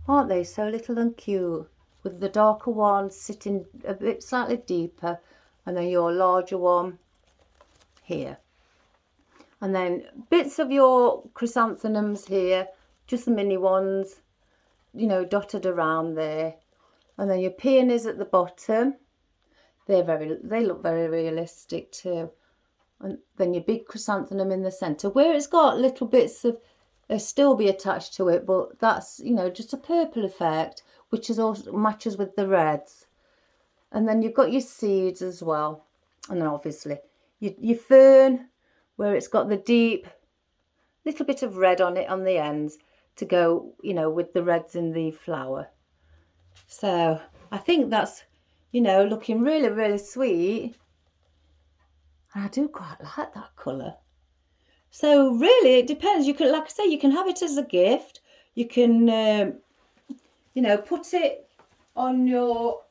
Aren't they so little and cute? With the darker one sitting a bit slightly deeper, and then your larger one here. And then bits of your chrysanthemums here, just the mini ones, you know, dotted around there. And then your peonies at the bottom. They look very realistic too. And then your big chrysanthemum in the centre, where it's got little bits of still be attached to it, but that's, you know, just a purple effect, which is also matches with the reds. And then you've got your seeds as well. And then obviously your fern, where it's got the deep little bit of red on it on the ends to go, you know, with the reds in the flower. So I think that's, you know, looking really, really sweet. And I do quite like that colour. So really, it depends. You can, like I say, you can have it as a gift. You can, you know, put it on your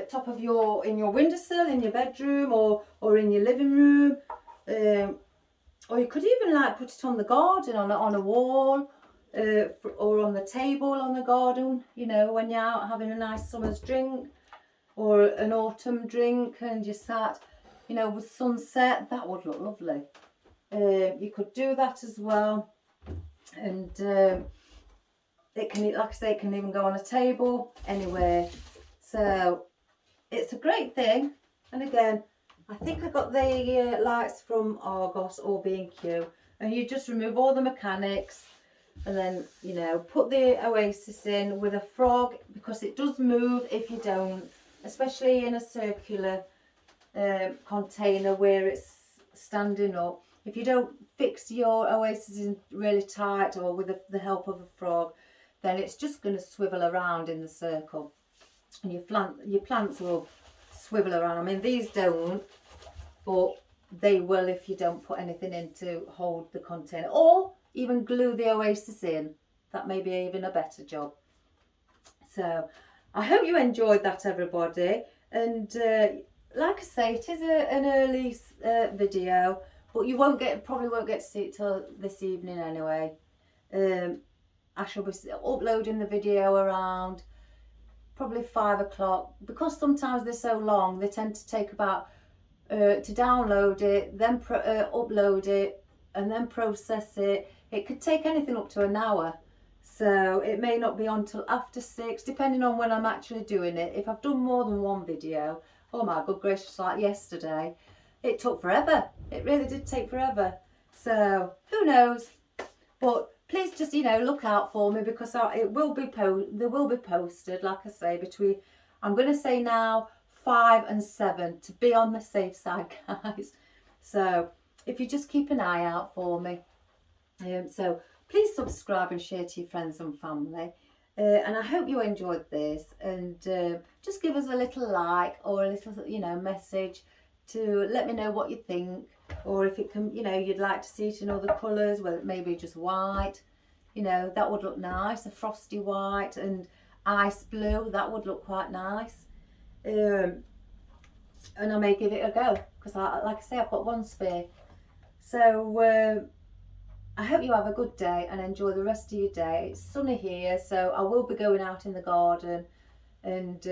top of in your windowsill, in your bedroom, or in your living room. Or you could even like put it on the garden, on a wall, or on the table on the garden, you know, when you're out having a nice summer's drink or an autumn drink and you sat, you know, with sunset. That would look lovely. You could do that as well. And it can, like I say, it can even go on a table anywhere. So it's a great thing. And again, I think I got the lights from Argos or B&Q, and you just remove all the mechanics and then, you know, put the Oasis in with a frog, because it does move if you don't, especially in a circular container where it's standing up. If you don't fix your Oasis in really tight or with the help of a frog, then it's just going to swivel around in the circle, and your plants will swivel around. I mean, these don't, but they will if you don't put anything in to hold the container, or even glue the Oasis in. That may be even a better job. So I hope you enjoyed that, everybody. And like I say, it is an early video, but you probably won't get to see it till this evening anyway. I shall be uploading the video around probably 5 o'clock, because sometimes they're so long. They tend to take about to download it, then upload it, and then process it. It could take anything up to an hour, so it may not be on till after 6, depending on when I'm actually doing it. If I've done more than one video, oh my good gracious, like yesterday, it took forever. It really did take forever. So who knows? But please just, you know, look out for me, because they will be posted, like I say, between, I'm going to say now, 5 and 7, to be on the safe side, guys. So if you just keep an eye out for me. So please subscribe and share to your friends and family. And I hope you enjoyed this, and just give us a little like or a little, you know, message to let me know what you think, or if it can, you know, you'd like to see it in other colours, whether it may be just white, you know, that would look nice, a frosty white and ice blue, that would look quite nice. And I may give it a go, because like I say, I've got one spare. So I hope you have a good day and enjoy the rest of your day. It's sunny here, so I will be going out in the garden, and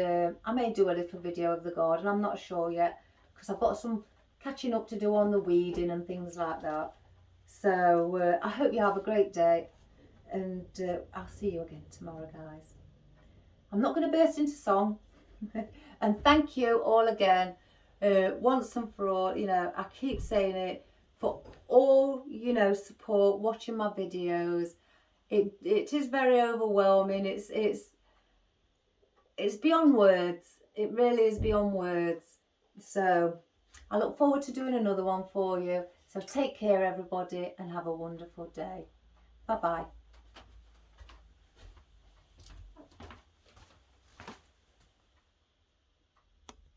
I may do a little video of the garden. I'm not sure yet, because I've got some catching up to do on the weeding and things like that. So I hope you have a great day, and I'll see you again tomorrow, guys. I'm not going to burst into song. And thank you all again, once and for all. You know, I keep saying it, for all, you know, support, watching my videos. It is very overwhelming. It's beyond words. It really is beyond words. So I look forward to doing another one for you. So take care, everybody, and have a wonderful day. Bye bye.